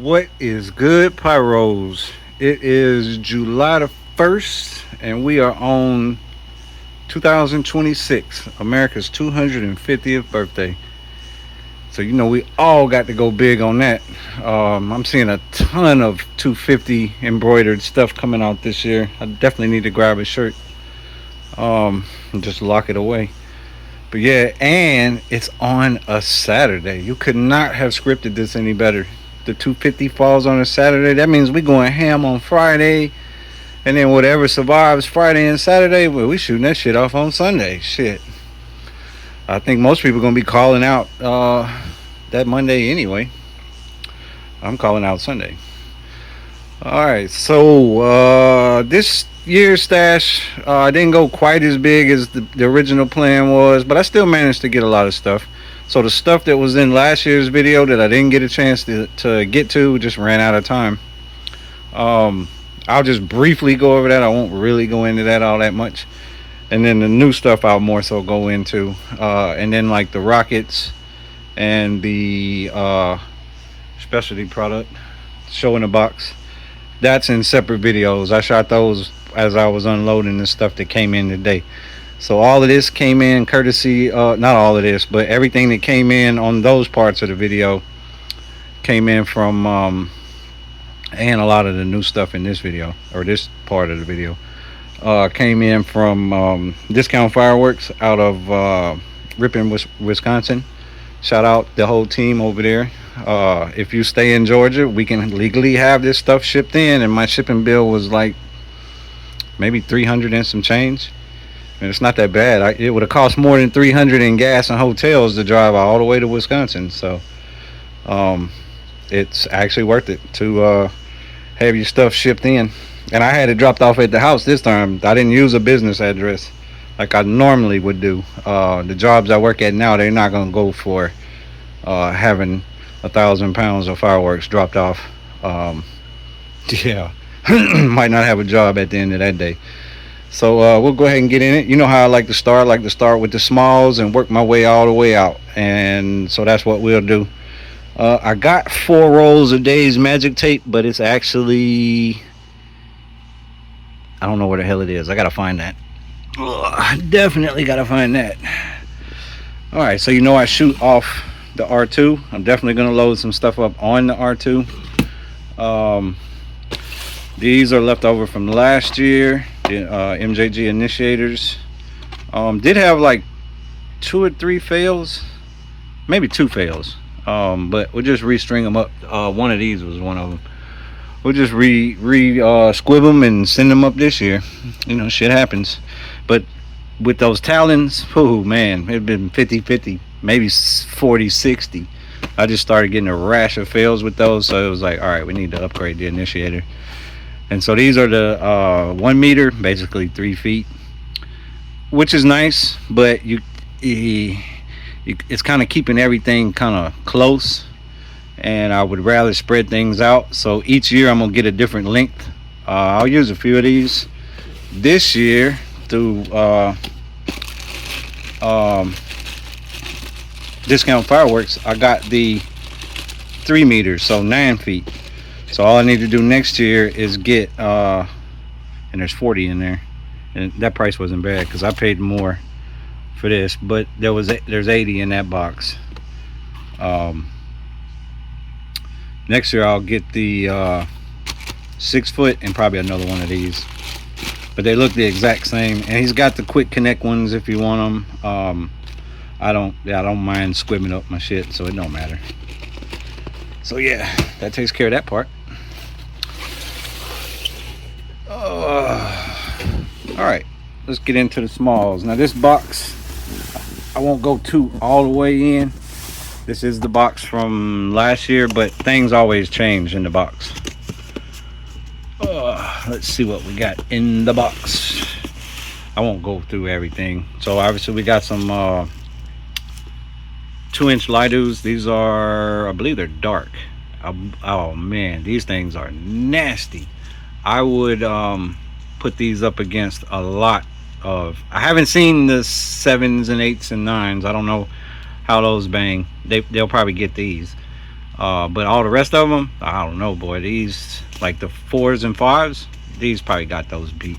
What is good, Pyros? It is July the 1st, and we are on 2026, America's 250th birthday. So, we all got to go big on that. I'm seeing a ton of 250 embroidered stuff coming out this year. I definitely need to grab a shirt and just lock it away. But yeah, and it's on a Saturday. You could not have scripted this any better. The 250 falls on a Saturday. That means we going ham on Friday, and then whatever survives Friday and Saturday, well, we shooting that shit off on Sunday. Shit, I think most people gonna be calling out that Monday anyway. I'm calling out Sunday. All right, so this year's stash didn't go quite as big as the original plan was, but I still managed to get a lot of stuff. So the stuff that was in last year's video that I didn't get a chance to get to just ran out of time. I'll just briefly go over that. I won't really go into that all that much. And then the new stuff I'll more so go into. And then like the rockets and the specialty product show in the box. That's in separate videos. I shot those as I was unloading the stuff that came in today. So all of this came in courtesy, not all of this, but everything that came in on those parts of the video came in from, and a lot of the new stuff in this video, or this part of the video, came in from Discount Fireworks out of Ripon, Wisconsin. Shout out the whole team over there. If you stay in Georgia, we can legally have this stuff shipped in, and my shipping bill was like maybe 300 and some change. And it's not that bad. It would have cost more than 300 in gas and hotels to drive all the way to Wisconsin. So it's actually worth it to have your stuff shipped in. And I had it dropped off at the house this time. I didn't use a business address like I normally would do. The jobs I work at now, they're not going to go for having 1,000 pounds of fireworks dropped off. Yeah, might not have a job at the end of that day. So we'll go ahead and get in it. You know how I like to start. I like to start with the smalls and work my way all the way out. And so that's what we'll do. I got 4 rolls of Days Magic Tape, but it's actually, I don't know where the hell it is. I gotta find that. I definitely gotta find that. All right, so I shoot off the R2. I'm definitely gonna load some stuff up on the R2. These are left over from last year. The MJG initiators did have like 2 or 3 fails, maybe 2 fails, but we'll just restring them up. One of these was one of them. We'll just squib them and send them up this year. Shit happens. But with those talons, oh man, it'd been 50-50, maybe 40-60. I just started getting a rash of fails with those, so it was like, all right, we need to upgrade the initiator. And so these are the 1 meter, basically 3 feet, which is nice, but it's kind of keeping everything kind of close, and I would rather spread things out. So each year I'm gonna get a different length. I'll use a few of these this year through Discount Fireworks. I got the 3 meters, so 9 feet. So all I need to do next year is get, and there's 40 in there, and that price wasn't bad because I paid more for this, but there's 80 in that box. Next year I'll get the 6 foot and probably another one of these, but they look the exact same. And he's got the quick connect ones if you want them. I don't mind squibbing up my shit, so it don't matter. So yeah, that takes care of that part. All right, let's get into the smalls. Now this box, I won't go all the way in. This is the box from last year, but things always change in the box. Let's see what we got in the box. I won't go through everything. So obviously we got some 2-inch Lidus. These are, I believe they're dark. Oh man, these things are nasty. I would put these up against a lot of, I haven't seen the 7s and 8s and 9s. I don't know how those bang. They'll probably get these. But all the rest of them, I don't know, boy. These, like the 4s and 5s, these probably got those beat.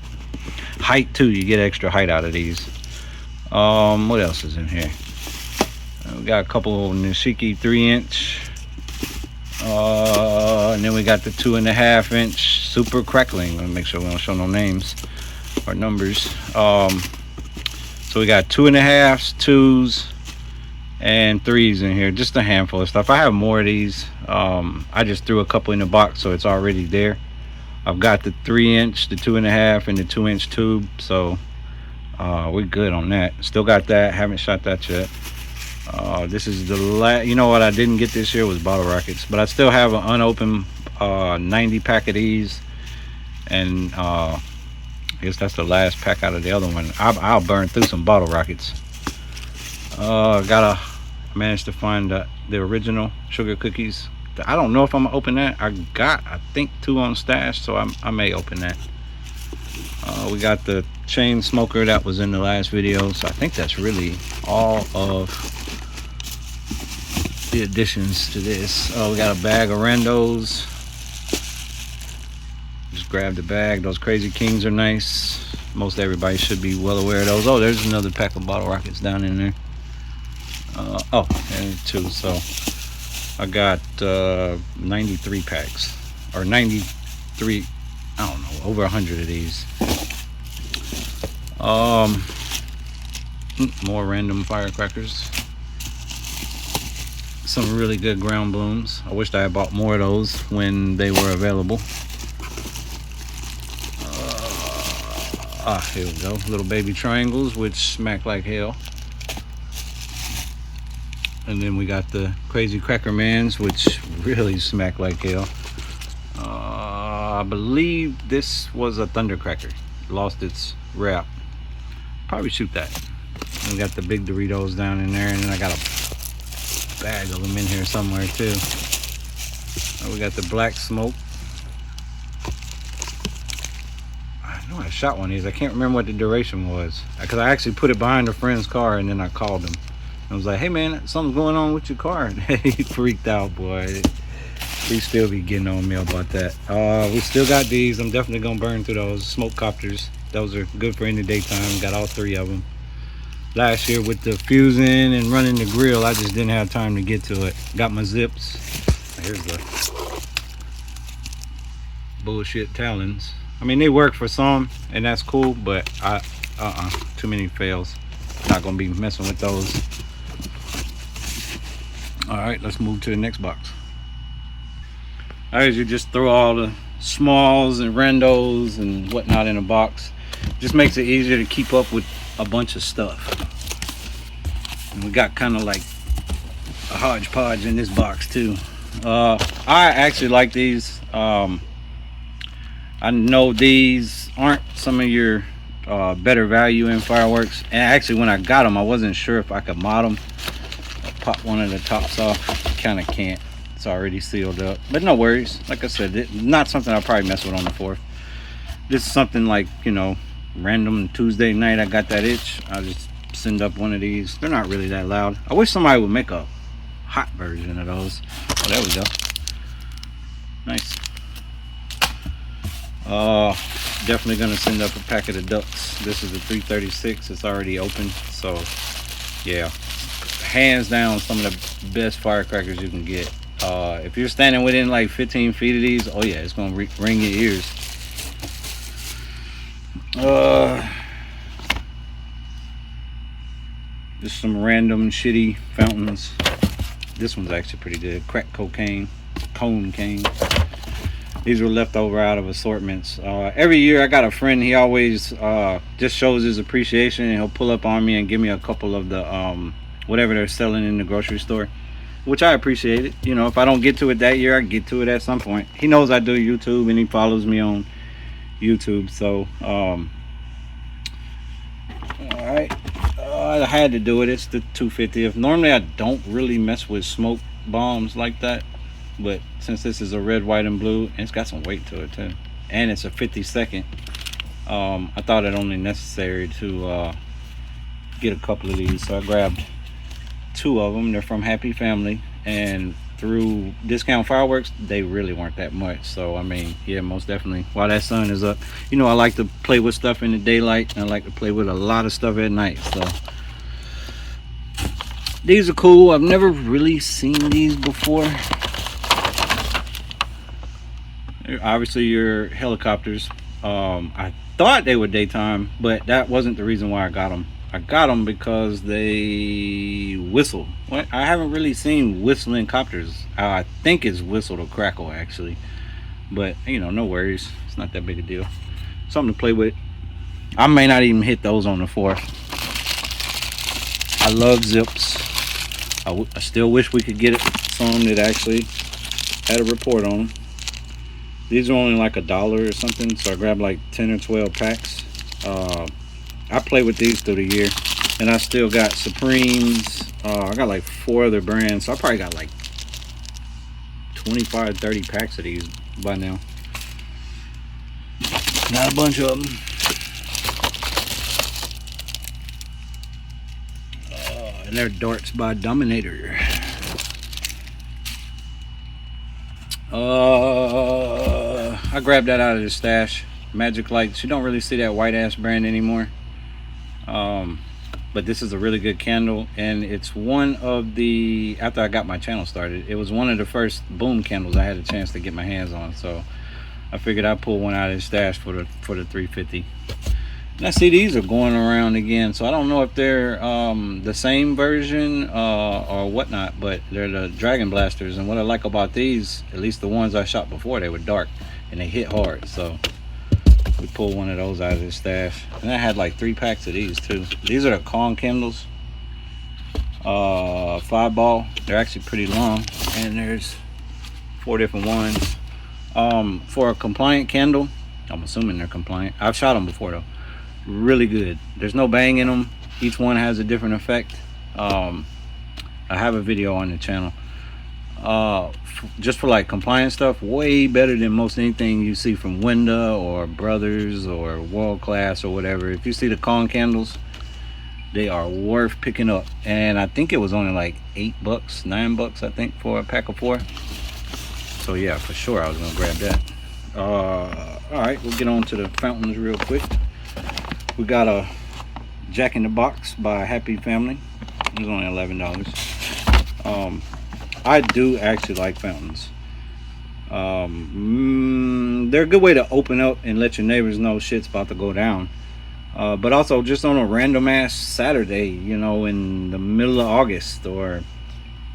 Height too, you get extra height out of these. What else is in here? We got a couple of Nishiki 3-inch. And then we got the 2.5-inch super crackling. Let me make sure we don't show no names or numbers. So we got 2.5s, 2s, and 3s in here. Just a handful of stuff. I have more of these. I just threw a couple in the box, so it's already there. I've got the 3-inch, the 2.5, and the 2-inch tube, so we're good on that. Still got that. Haven't shot that yet. This is the last. You know what I didn't get this year was bottle rockets, but I still have an unopened 90 pack of these, and I guess that's the last pack out of the other one. I'll burn through some bottle rockets. I managed to find the original sugar cookies. I don't know if I'm gonna open that. I think 2 on stash, so I may open that. We got the chain smoker that was in the last video, so I think that's really all of the additions to this. We got a bag of randos. Just grab the bag. Those Crazy Kings are nice. Most everybody should be well aware of those. Oh, there's another pack of bottle rockets down in there. Oh, and 2. So I got 93 packs, or 93, I don't know, over 100 of these. More random firecrackers. Some really good ground blooms. I wished I had bought more of those when they were available. Here we go. Little baby triangles, which smack like hell. And then we got the Crazy Cracker Mans, which really smack like hell. I believe this was a Thundercracker. Lost its wrap. Probably shoot that. And we got the big Doritos down in there, and then I got a bag of them in here somewhere too. We got the Black Smoke. I know I shot one of these. I can't remember what the duration was, because I actually put it behind a friend's car, and then I called him. I was like, hey man, something's going on with your car. And he freaked out, boy. He still be getting on me about that. We still got these. I'm definitely gonna burn through those smoke copters. Those are good for in the daytime. Got all 3 of them. Last year with the fusing and running the grill, I just didn't have time to get to it. Got my zips. Here's the bullshit Talons. I mean, they work for some, and that's cool, but too many fails. Not gonna be messing with those. All right, let's move to the next box. All right, you just throw all the smalls and randos and whatnot in a box. Just makes it easier to keep up with a bunch of stuff. And we got kind of like a hodgepodge in this box too. I actually like these. I know these aren't some of your better value in fireworks, and actually when I got them I wasn't sure if I could mod them. I'll pop one of the tops off. Kind of can't. It's already sealed up, but no worries. Like I said, not something I'll probably mess with on the 4th. This is something like, you know, random Tuesday night I got that itch, I'll just send up one of these. They're not really that loud. I wish somebody would make a hot version of those. Oh, there we go. Nice. Definitely gonna send up a packet of ducks. This is a 336. It's already open, so yeah, hands down some of the best firecrackers you can get. If you're standing within like 15 feet of these, oh yeah, it's gonna ring your ears. Just some random shitty fountains. This one's actually pretty good. Crack cocaine, cone cane. These were left over out of assortments. Every year I got a friend, he always just shows his appreciation, and he'll pull up on me and give me a couple of the whatever they're selling in the grocery store, which I appreciate it. You know, if I don't get to it that year, I get to it at some point. He knows I do YouTube, and he follows me on YouTube, so all right. I had to do it. It's the 250th. Normally I don't really mess with smoke bombs like that, but since this is a red, white, and blue, and it's got some weight to it too, and it's a 52nd, I thought it only necessary to get a couple of these, so I grabbed 2 of them. They're from Happy Family, and through discount fireworks, they really weren't that much. So I mean, yeah, most definitely while that sun is up, you know, I like to play with stuff in the daylight, and I like to play with a lot of stuff at night. So these are cool. I've never really seen these before. Obviously your helicopters. I thought they were daytime, but that wasn't the reason why I got them. I got them because they whistle. I haven't really seen whistling copters. I think it's whistle to crackle actually, but you know, no worries. It's not that big a deal. Something to play with. I may not even hit those on the 4th. I love zips. I still wish we could get it some that actually had a report on them. These are only like $1 or something, so I grabbed like 10 or 12 packs. I play with these through the year, and I still got Supremes. I got like 4 other brands, so I probably got like 25, 30 packs of these by now. Got a bunch of them. And they're darts by Dominator. I grabbed that out of the stash. Magic Lights. You don't really see that white ass brand anymore. But this is a really good candle, and it's one of the, after I got my channel started, it was one of the first boom candles I had a chance to get my hands on. So I figured I'd pull one out of the stash for the 350. And I see these are going around again, so I don't know if they're the same version or whatnot, but they're the Dragon Blasters. And what I like about these, at least the ones I shot before, they were dark and they hit hard. So we pulled one of those out of the stash, and I had like 3 packs of these too. These are the Kong candles, 5 ball. They're actually pretty long, and there's 4 different ones. For a compliant candle, I'm assuming they're compliant. I've shot them before though. Really good. There's no bang in them. Each one has a different effect. I have a video on the channel just for like compliance stuff. Way better than most anything you see from Winda or Brothers or World Class or whatever. If you see the Kong candles, they are worth picking up, and I think it was only like $8, $9 I think for a pack of 4. So yeah, for sure I was gonna grab that. All right, we'll get on to the fountains real quick. We got a Jack in the Box by Happy Family. It was only $11. I do actually like fountains. They're a good way to open up and let your neighbors know shit's about to go down. But also just on a random ass Saturday, you know, in the middle of August or,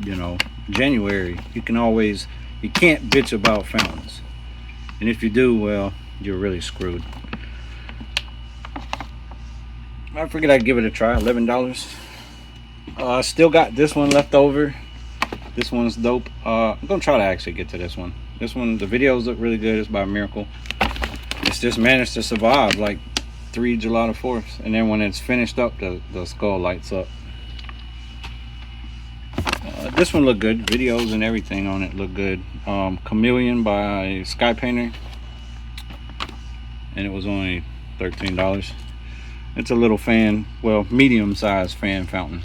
you know, January, you can't bitch about fountains. And if you do, well, you're really screwed. I figured I'd give it a try. $11. Still got this one left over. This one's dope. I'm gonna try to actually get to this one. This one, the videos look really good. It's by Miracle. It's just managed to survive like 3 July the 4th, and then when it's finished up, the skull lights up. This one looked good. Videos and everything on it look good. Chameleon by Sky Painter, and it was only $13. It's a little fan, well, medium-sized fan fountain.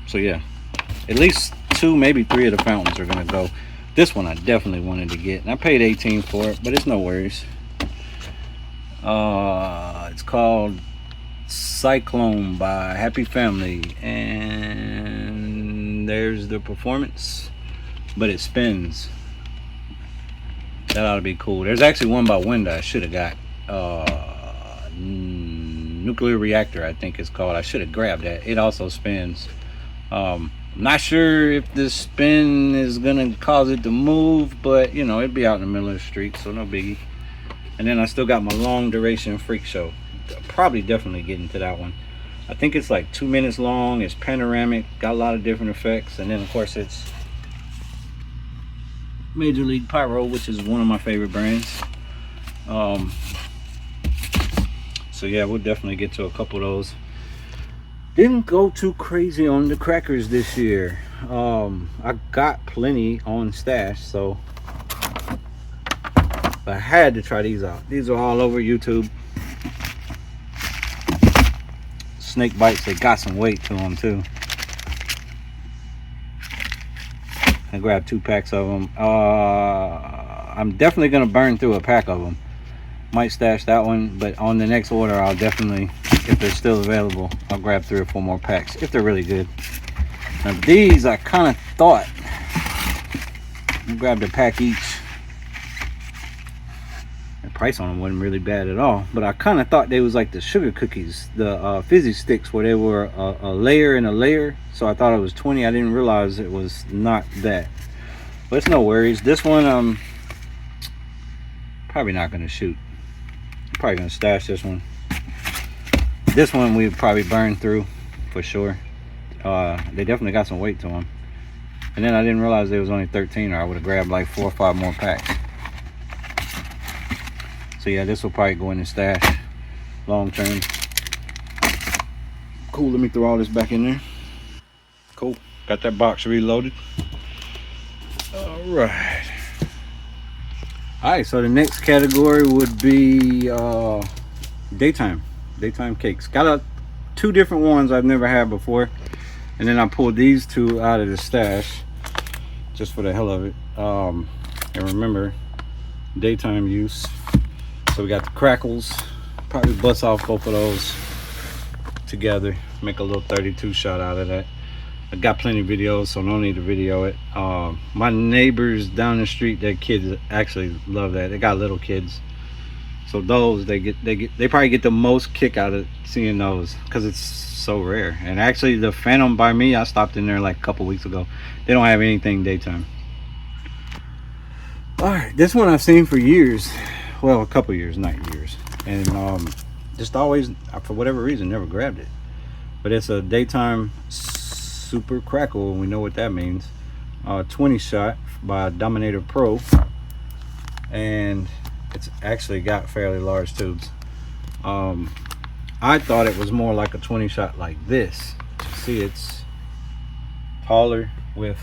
So yeah, at least 2, maybe 3 of the fountains are gonna go. This one I definitely wanted to get, and I paid $18 for it, but it's no worries. It's called Cyclone by Happy Family, and there's the performance, but it spins. That ought to be cool. There's actually one by Winda I should have got. Nuclear Reactor, I think it's called. I should have grabbed that. It also spins. Not sure if the spin is gonna cause it to move, but you know, it'd be out in the middle of the street, so no biggie. And then I still got my long duration Freak Show. Probably definitely get into that one. I think it's like 2 minutes long. It's panoramic, got a lot of different effects, and then of course it's Major League Pyro, which is one of my favorite brands. So yeah, we'll definitely get to a couple of those. Didn't go too crazy on the crackers this year. I got plenty on stash, so I had to try these out. These are all over YouTube. Snake bites, they got some weight to them too. I grabbed 2 packs of them. I'm definitely gonna burn through a pack of them. Might stash that one, but on the next order, I'll definitely, if they're still available, I'll grab 3 or 4 more packs if they're really good. Now these, I kind of thought I grabbed a pack each. The price on them wasn't really bad at all, but I kind of thought they was like the sugar cookies, the fizzy sticks, where they were a layer and a layer. So I thought it was 20. I didn't realize it was not that. But it's no worries. This one, probably not gonna shoot. I'm probably gonna stash this one. This one we probably burn through for sure. They definitely got some weight to them. And then I didn't realize there was only 13, or I would have grabbed like 4 or 5 more packs. So yeah, this will probably go in the stash long term. Cool, let me throw all this back in there. Cool, got that box reloaded. All right. All right, so the next category would be daytime cakes. Got 2 different ones I've never had before, and then I pulled these 2 out of the stash just for the hell of it. And remember, daytime use. So we got the crackles. Probably bust off both of those together, make a little 32 shot out of that. I got plenty of videos, so no need to video it. My neighbors down the street, their kids actually love that. They got little kids, so those they probably get the most kick out of seeing those, because it's so rare. And actually the Phantom by me, I stopped in there like a couple weeks ago. They don't have anything daytime. All right, this one I've seen for years. Well, a couple years, not years, and just always, for whatever reason, never grabbed it. But it's a daytime super crackle, and we know what that means. 20 shot by Dominator Pro, and it's actually got fairly large tubes. I thought it was more like a 20 shot like this. See, it's taller with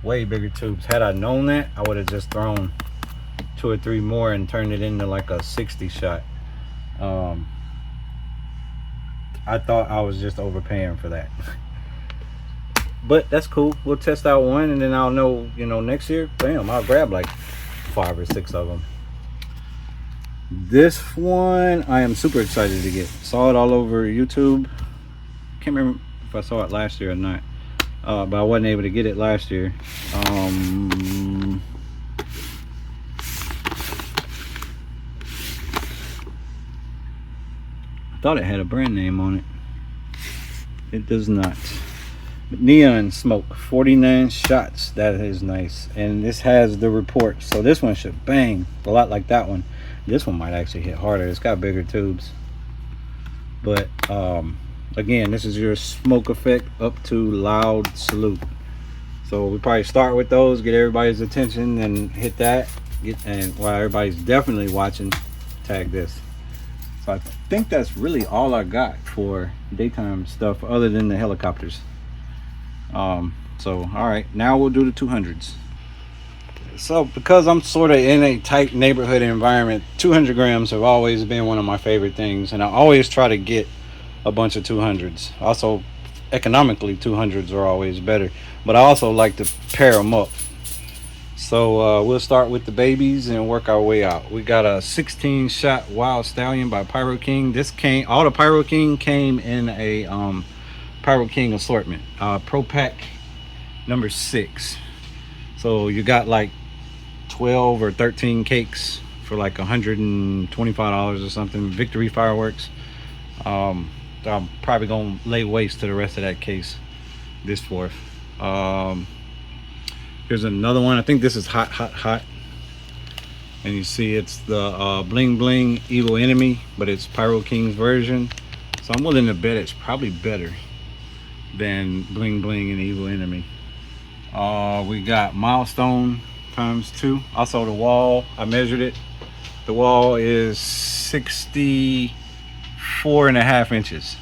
way bigger tubes. Had I known that, I would have just thrown 2 or 3 more and turned it into like a 60 shot. I thought I was just overpaying for that. But that's cool. We'll test out one, and then I'll know, you know, next year, bam, I'll grab like 5 or 6 of them. This one I am super excited to get. Saw it all over YouTube. Can't remember if I saw it last year or not, but I wasn't able to get it last year. I thought it had a brand name on it. It does not. Neon Smoke, 49 shots. That is nice. And this has the report, so this one should bang a lot like that one. This one might actually hit harder. It's got bigger tubes. But again, this is your smoke effect up to loud salute. So we probably start with those, get everybody's attention, and hit that. And while everybody's definitely watching, tag this. So I think that's really all I got for daytime stuff, other than the helicopters. So all right, now we'll do the 200s. So because I'm sort of in a tight neighborhood environment, 200 grams have always been one of my favorite things, and I always try to get a bunch of 200s. Also, economically, 200s are always better, but I also like to pair them up. So we'll start with the babies and work our way out. We got a 16 shot Wild Stallion by Pyro King. This came, all the Pyro King came in a Pyro King assortment, Pro Pack number 6. So you got like 12 or 13 cakes for like $125 or something. Victory Fireworks. I'm probably gonna lay waste to the rest of that case this 4th. Here's another one. I think this is hot, and you see it's the Bling Bling Evil Enemy, but it's Pyro King's version. So I'm willing to bet it's probably better than Bling Bling and Evil Enemy. We got Milestone ×2. Also the wall, I measured it. The wall is 64.5 inches.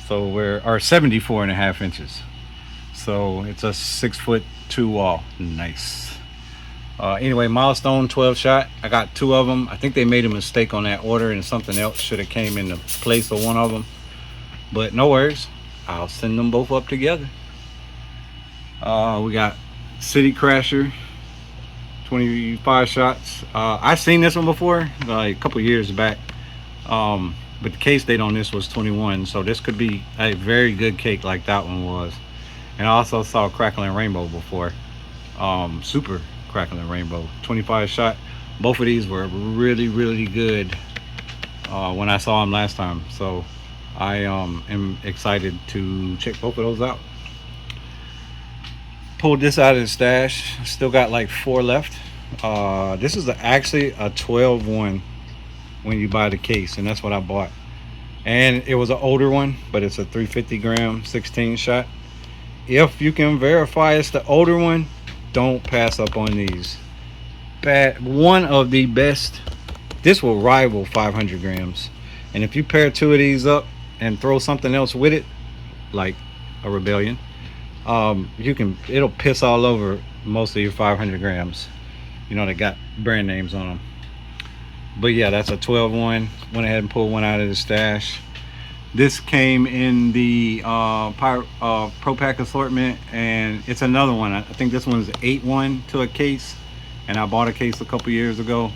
So or 74.5 inches. So it's a 6'2" wall. Nice. Anyway, Milestone 12 shot. I got 2 of them. I think they made a mistake on that order, and something else should have came into place of one of them. But no worries. I'll send them both up together. We got City Crasher, 25 shots. I seen this one before, like a couple years back. But the case date on this was 21, so this could be a very good cake like that one was. And I also saw Crackling Rainbow before. Super Crackling Rainbow, 25 shot. Both of these were really, really good when I saw them last time. So I am excited to check both of those out. Pulled this out of the stash. Still got like 4 left. This is actually a 12-1 when you buy the case, and that's what I bought. And it was an older one, but it's a 350 gram 16 shot. If you can verify it's the older one, don't pass up on these. One of the best. This will rival 500 grams, and if you pair 2 of these up and throw something else with it, like a Rebellion, it'll piss all over most of your 500 grams. You know, they got brand names on them. But yeah, that's a 12-1. Went ahead and pulled one out of the stash. This came in the Pro Pack assortment, and it's another one. I think this one's 8-1 to a case, and I bought a case a couple years ago.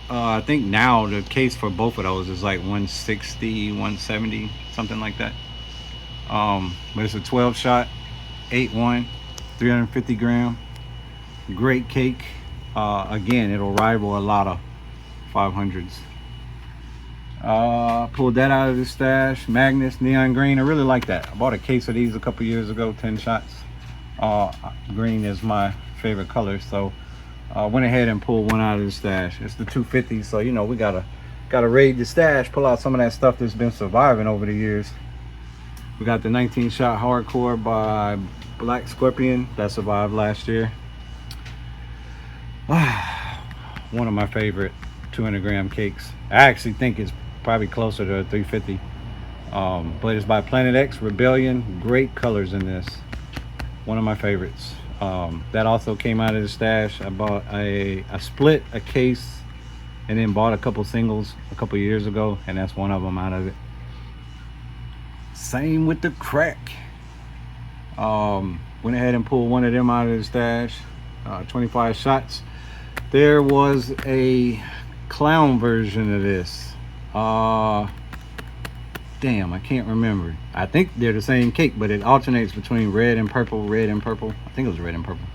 I think now the case for both of those is like 160, 170, something like that. But it's a 12 shot, 8-1, 350 gram. Great cake. Again, it'll rival a lot of 500s. Pulled that out of the stash. Magnus Neon Green. I really like that. I bought a case of these a couple years ago, 10 shots. Green is my favorite color, so went ahead and pulled one out of the stash. It's the 250, so you know we gotta raid the stash, pull out some of that stuff that's been surviving over the years. We got the 19 shot Hardcore by Black Scorpion that survived last year. One of my favorite 200 gram cakes. I actually think it's probably closer to a 350, but it's by Planet X Rebellion. Great colors in this. One of my favorites. That also came out of the stash. I split a case and then bought a couple singles a couple years ago, and that's one of them out of it. Same with the crack. Went ahead and pulled one of them out of the stash. 25 shots. There was a clown version of this. Damn, I can't remember. I think they're the same cake, but it alternates between red and purple, red and purple. I think it was red and purple.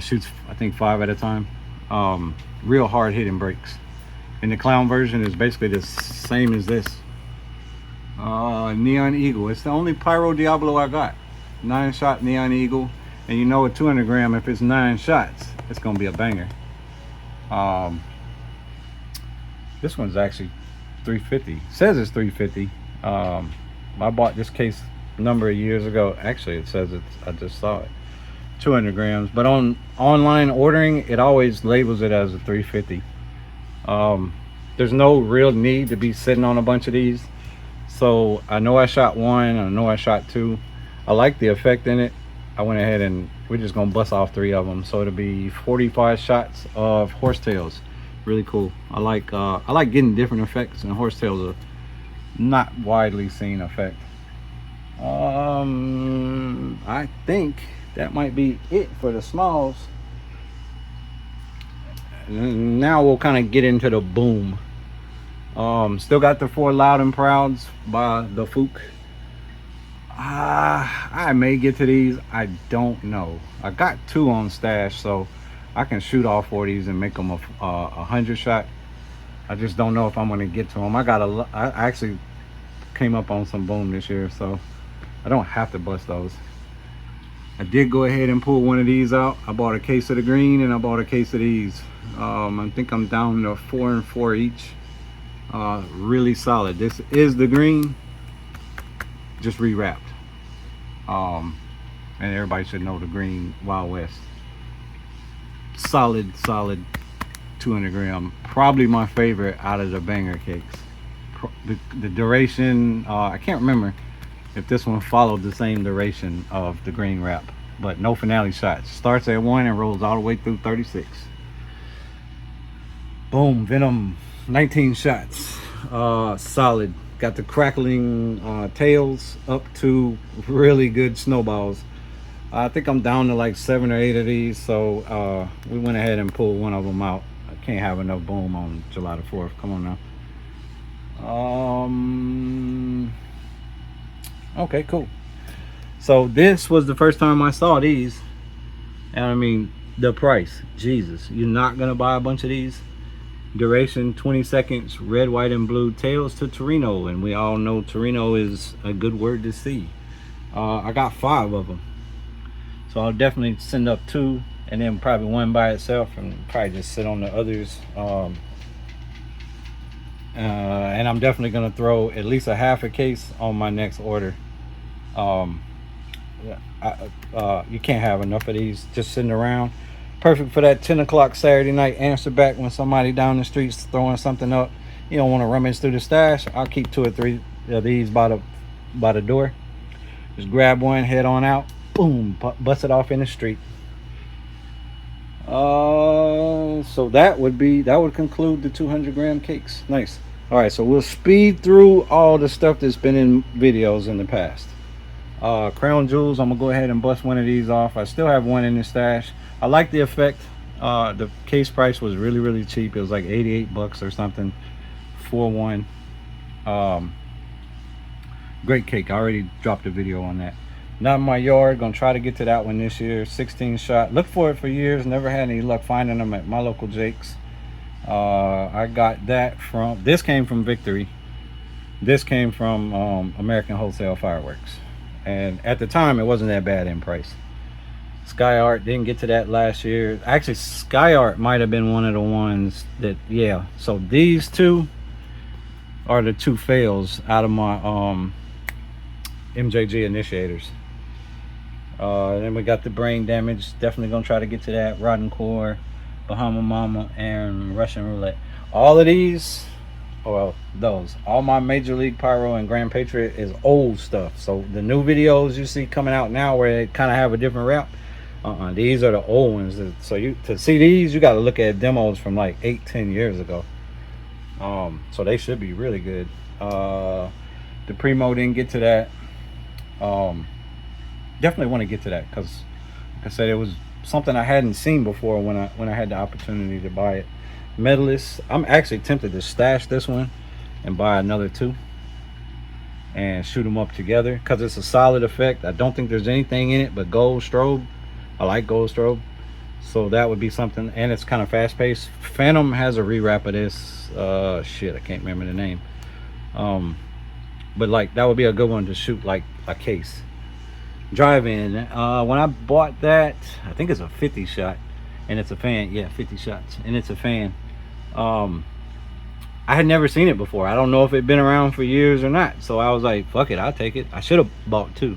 Shoots, I think, 5 at a time. Real hard hitting breaks. And the clown version is basically the same as this. Neon Eagle. It's the only Pyro Diablo I got. 9 shot Neon Eagle. And you know, a 200 gram, if it's 9 shots, it's gonna be a banger. This one's actually 350. It says it's 350. I bought this case a number of years ago. Actually, it says I just saw it, 200 grams. But on online ordering, it always labels it as a 350. There's no real need to be sitting on a bunch of these. So I know I shot 1. I know I shot 2. I like the effect in it. I went ahead and we're just gonna bust off 3 of them. So it'll be 45 shots of horsetails. Really cool. I like getting different effects, and horsetails are not widely seen effect. I think that might be it for the smalls. Now we'll kind of get into the boom. Still got the 4 Loud and Prouds by the Fook. I may get to these. I don't know. I got 2 on stash, so I can shoot all 4 of these and make them a 100 shot. I just don't know if I'm going to get to them. I actually came up on some boom this year, so I don't have to bust those. I did go ahead and pull one of these out. I bought a case of the green and I bought a case of these. I think I'm down to 4 and 4 each. Really solid. This is the green, just rewrapped. And everybody should know the green Wild West. Solid 200 gram. Probably my favorite out of the banger cakes. The duration, I can't remember if this one followed the same duration of the green wrap, but no finale shots. Starts at 1 and rolls all the way through 36. Boom, Venom, 19 shots. Solid. Got the crackling tails up to really good snowballs. I think I'm down to like 7 or 8 of these, so we went ahead and pulled one of them out. I can't have enough boom on July the 4th. Come on now. Okay, cool. So this was the first time I saw these, and I mean the price. Jesus, you're not gonna buy a bunch of these. Duration 20 seconds, red, white, and blue, tails to Torino, and we all know Torino is a good word to see. I got 5 of them, so I'll definitely send up 2, and then probably 1 by itself, and probably just sit on the others. And I'm definitely gonna throw at least a half a case on my next order. You can't have enough of these just sitting around. Perfect for that 10 o'clock Saturday night answer back when somebody down the street's throwing something up. You don't want to rummage through the stash. I'll keep 2 or 3 of these by the door. Just grab one, head on out, boom, bust it off in the street. So that would conclude the 200-gram cakes. Nice. All right, so we'll speed through all the stuff that's been in videos in the past. Crown jewels, I'm gonna go ahead and bust one of these off. I still have one in the stash. I like the effect. The case price was really cheap. It was like 88 bucks or something for one. Great cake. I already dropped a video on that. Not in my yard. Gonna try to get to that one this year. 16 shot. Looked for it for years. Never had any luck finding them at my local Jake's. I got that from, this came from Victory. This came from American Wholesale Fireworks, and at the time it wasn't that bad in price. Sky Art, didn't get to that last year. Actually, Sky Art might have been one of the ones that, yeah. So these 2 are the 2 fails out of my MJG initiators. Then we got the brain damage. Definitely gonna try to get to that. Rotten Core, Bahama Mama, and Russian Roulette. All of these, well, all my Major League Pyro and Grand Patriot is old stuff. So the new videos you see coming out now where they kind of have a different rap, these are the old ones. So to see these, you got to look at demos from like 8-10 years ago. So they should be really good. The Primo didn't get to that. Definitely want to get to that because, like I said, it was something I hadn't seen before when I had the opportunity to buy it. Medalist, I'm actually tempted to stash this one and buy another 2 and shoot them up together because it's a solid effect. I don't think there's anything in it but gold strobe. I like gold strobe, so that would be something. And it's kind of fast paced. Phantom has a rewrap of this. Shit, I can't remember the name. But like that would be a good one to shoot like a case. Drive-in, when I bought that, I think it's a 50 shot, and it's a fan. Yeah, 50 shots, and it's a fan. I had never seen it before. I don't know if it'd been around for years or not, so I was like, fuck it, I'll take it. I should have bought 2,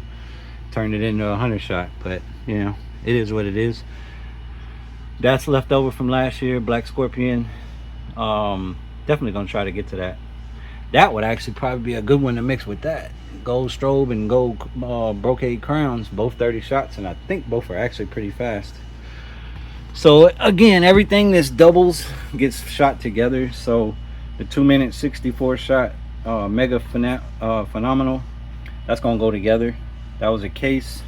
turned it into a 100 shot, but you know, it is what it is. That's left over from last year. Black Scorpion. Definitely gonna try to get to that. That would actually probably be a good one to mix with that. Gold strobe and gold brocade crowns, both 30 shots, and I think both are actually pretty fast. So again, everything that's doubles gets shot together. So the 2-minute 64 shot mega phenomenal, that's gonna go together. That was a case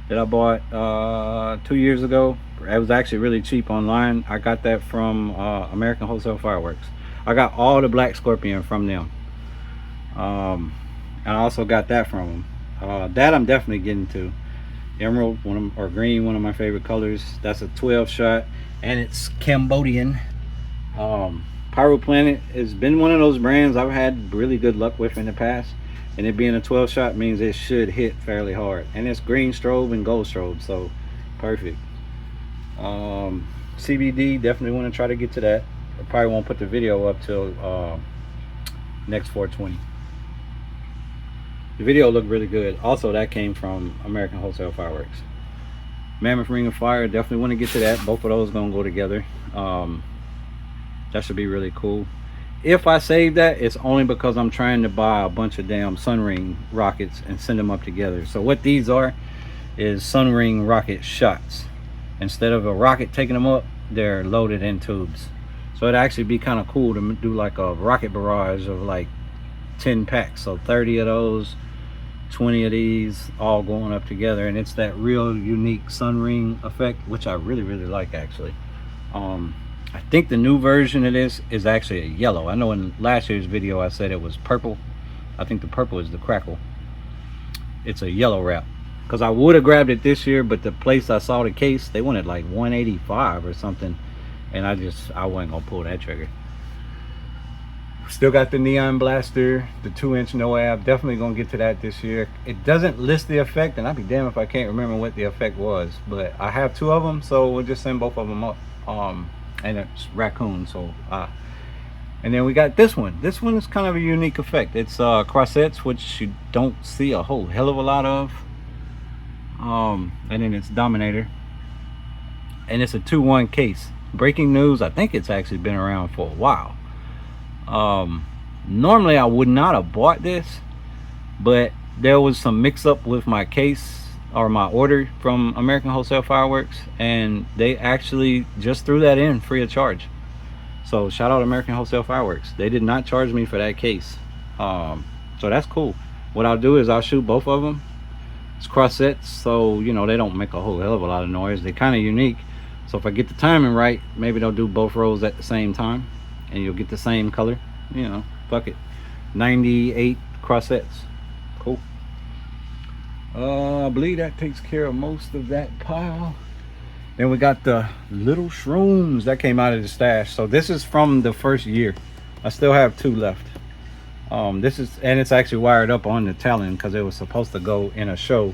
that I bought 2 years ago. It was actually really cheap online. I got that from American Wholesale Fireworks. I got all the Black Scorpion from them. And I also got that from them. That I'm definitely getting to. Emerald, or green, one of my favorite colors. That's a 12 shot, and it's Cambodian. Pyro Planet has been one of those brands I've had really good luck with in the past, and it being a 12 shot means it should hit fairly hard. And it's green strobe and gold strobe, so perfect. CBD, definitely want to try to get to that. I probably won't put the video up till next 420. The video looked really good. Also, that came from American Wholesale Fireworks. Mammoth Ring of Fire, definitely want to get to that. Both of those gonna go together. That should be really cool. If I save that, it's only because I'm trying to buy a bunch of damn Sunring rockets and send them up together. So what these are is Sunring rocket shots. Instead of a rocket taking them up, they're loaded in tubes. So it'd actually be kind of cool to do like a rocket barrage of like 10 packs. So 30 of those 20 of these all going up together, and it's that real unique sun ring effect, which I really like actually. I think the new version of this is actually a yellow. I know in last year's video I said it was purple. I think the purple is the crackle. It's a yellow wrap, because I would have grabbed it this year, but the place I saw the case, they wanted like 185 or something, and I wasn't gonna pull that trigger. Still got the neon blaster, the 2-inch NOAB. Definitely gonna get to that this year. It doesn't list the effect, and I'd be damned if I can't remember what the effect was, but I have 2 of them, so we'll just send both of them up. And it's raccoon, so and then we got this one. This one is kind of a unique effect. It's crossettes, which you don't see a whole hell of a lot of. And then it's Dominator, and it's a 2-1 case. Breaking news, I think it's actually been around for a while. Normally I would not have bought this, but there was some mix up with my case or my order from American Wholesale Fireworks, and they actually just threw that in free of charge. So shout out American Wholesale Fireworks. They did not charge me for that case. So that's cool. What I'll do is I'll shoot both of them. It's crossettes, so you know they don't make a whole hell of a lot of noise. They're kind of unique, so if I get the timing right, maybe they'll do both rows at the same time and you'll get the same color. You know, fuck it. 98 crossettes. Cool. I believe that takes care of most of that pile. Then we got the little shrooms that came out of the stash. So this is from the first year. I still have 2 left. This is, and it's actually wired up on the Talon because it was supposed to go in a show,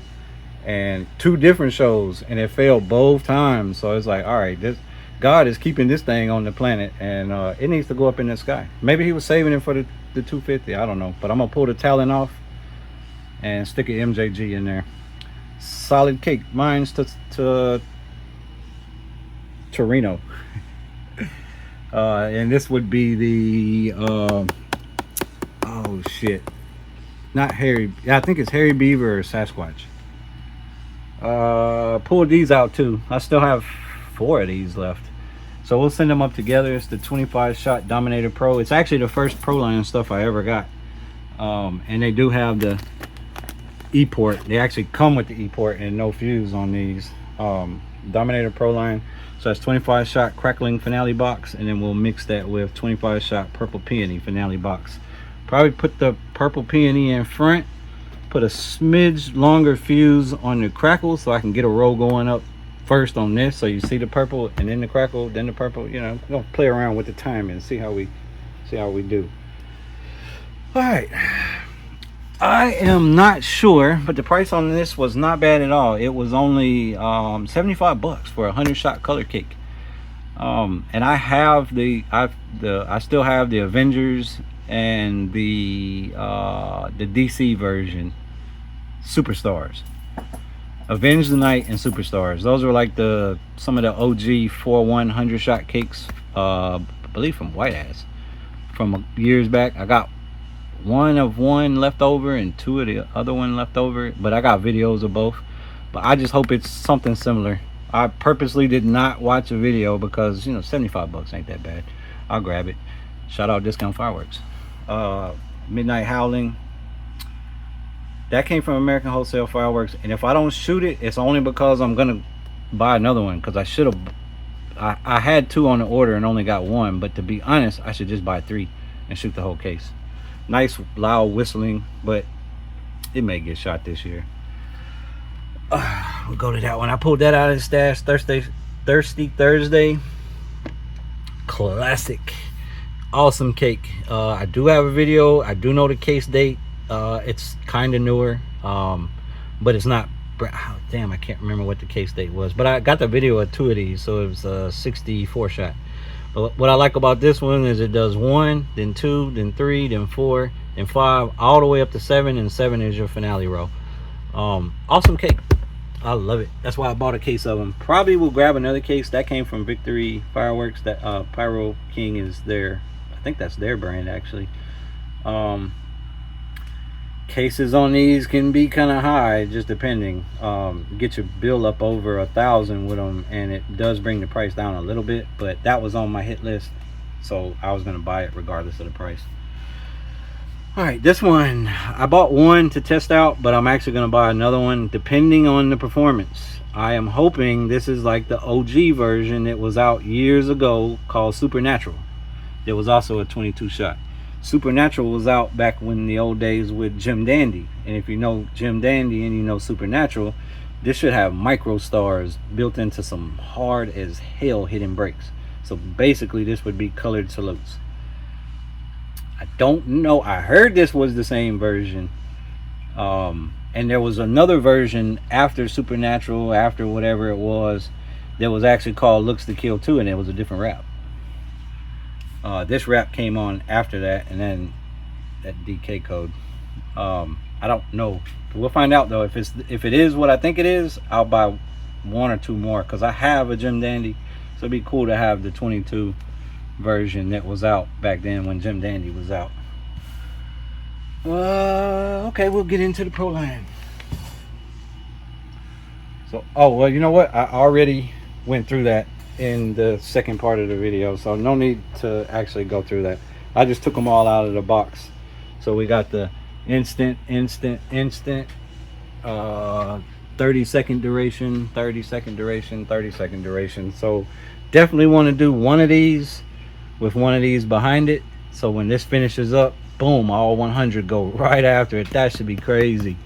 and 2 different shows, and it failed both times. So it's like, all right, this God is keeping this thing on the planet, and it needs to go up in the sky. Maybe he was saving it for the 250. I don't know, but I'm gonna pull the Talon off and stick an MJG in there. Solid cake. Mine's to Torino. And this would be the oh shit, not Harry, I think it's Harry Beaver or Sasquatch. Pulled these out too. I still have 4 of these left, so we'll send them up together. It's the 25 shot Dominator Pro. It's actually the first Pro line stuff I ever got. And they do have the E-port. They actually come with the E-port and no fuse on these. Dominator Pro line. So that's 25 shot crackling finale box, and then we'll mix that with 25 shot purple peony finale box. Probably put the purple peony in front, put a smidge longer fuse on the crackle so I can get a row going up first on this, so you see the purple and then the crackle, then the purple. You know, we'll play around with the timing and see how we do. All right, I am not sure, but the price on this was not bad at all. It was only 75 bucks for a 100 shot color cake. And I have I still have the Avengers and the DC version Superstars. Avenge the Night and Superstars. Those were like some of the OG 4-1 100 shot cakes, I believe from White Ass from years back. I got 1 of one left over and 2 of the other one left over, but I got videos of both. But I just hope it's something similar. I purposely did not watch a video because, you know, 75 bucks ain't that bad. I'll grab it. Shout out Discount Fireworks. Midnight Howling, that came from American Wholesale Fireworks, and if I don't shoot it, it's only because I'm gonna buy another one, because I should have. I had 2 on the order and only got 1, but to be honest, I should just buy 3 and shoot the whole case. Nice loud whistling, but it may get shot this year. We'll go to that one. I pulled that out of the stash. Thirsty Thursday. Classic. Awesome cake. I do have a video. I do know the case date. It's kind of newer, but it's not. Oh, damn, I can't remember what the case date was, but I got the video of 2 of these, so it was a 64 shot. But what I like about this one is it does 1, then 2, then 3, then 4, then 5, all the way up to 7, and 7 is your finale row. Awesome cake. I love it. That's why I bought a case of them. Probably will grab another case. That came from Victory Fireworks. That Pyro King is their, I think that's their brand actually. Cases on these can be kind of high, just depending. Get your bill up over 1,000 with them, and it does bring the price down a little bit, but that was on my hit list, so I was going to buy it regardless of the price. All right, this one I bought one to test out, but I'm actually going to buy another one depending on the performance. I am hoping this is like the OG version that was out years ago called Supernatural. There was also a 22 shot. Supernatural was out back when the old days with Jim Dandy, and if you know Jim Dandy and you know Supernatural, this should have micro stars built into some hard as hell hidden brakes. So basically this would be colored salutes. I don't know. I heard this was the same version. And there was another version after Supernatural, after whatever it was, that was actually called Looks to Kill 2, and it was a different rap. This rap came on after that, and then that DK code. I don't know. We'll find out though. If it is what I think it is, I'll buy one or two more, because I have a Jim Dandy, so it'd be cool to have the 22 version that was out back then when Jim Dandy was out. Okay, we'll get into the Pro line. So, oh well, you know what? I already went through that in the second part of the video, so no need to actually go through that. I just took them all out of the box. So we got the instant 30-second duration, 30-second duration, 30-second duration. So definitely want to do one of these with one of these behind it, so when this finishes up, boom, all 100 go right after it. That should be crazy.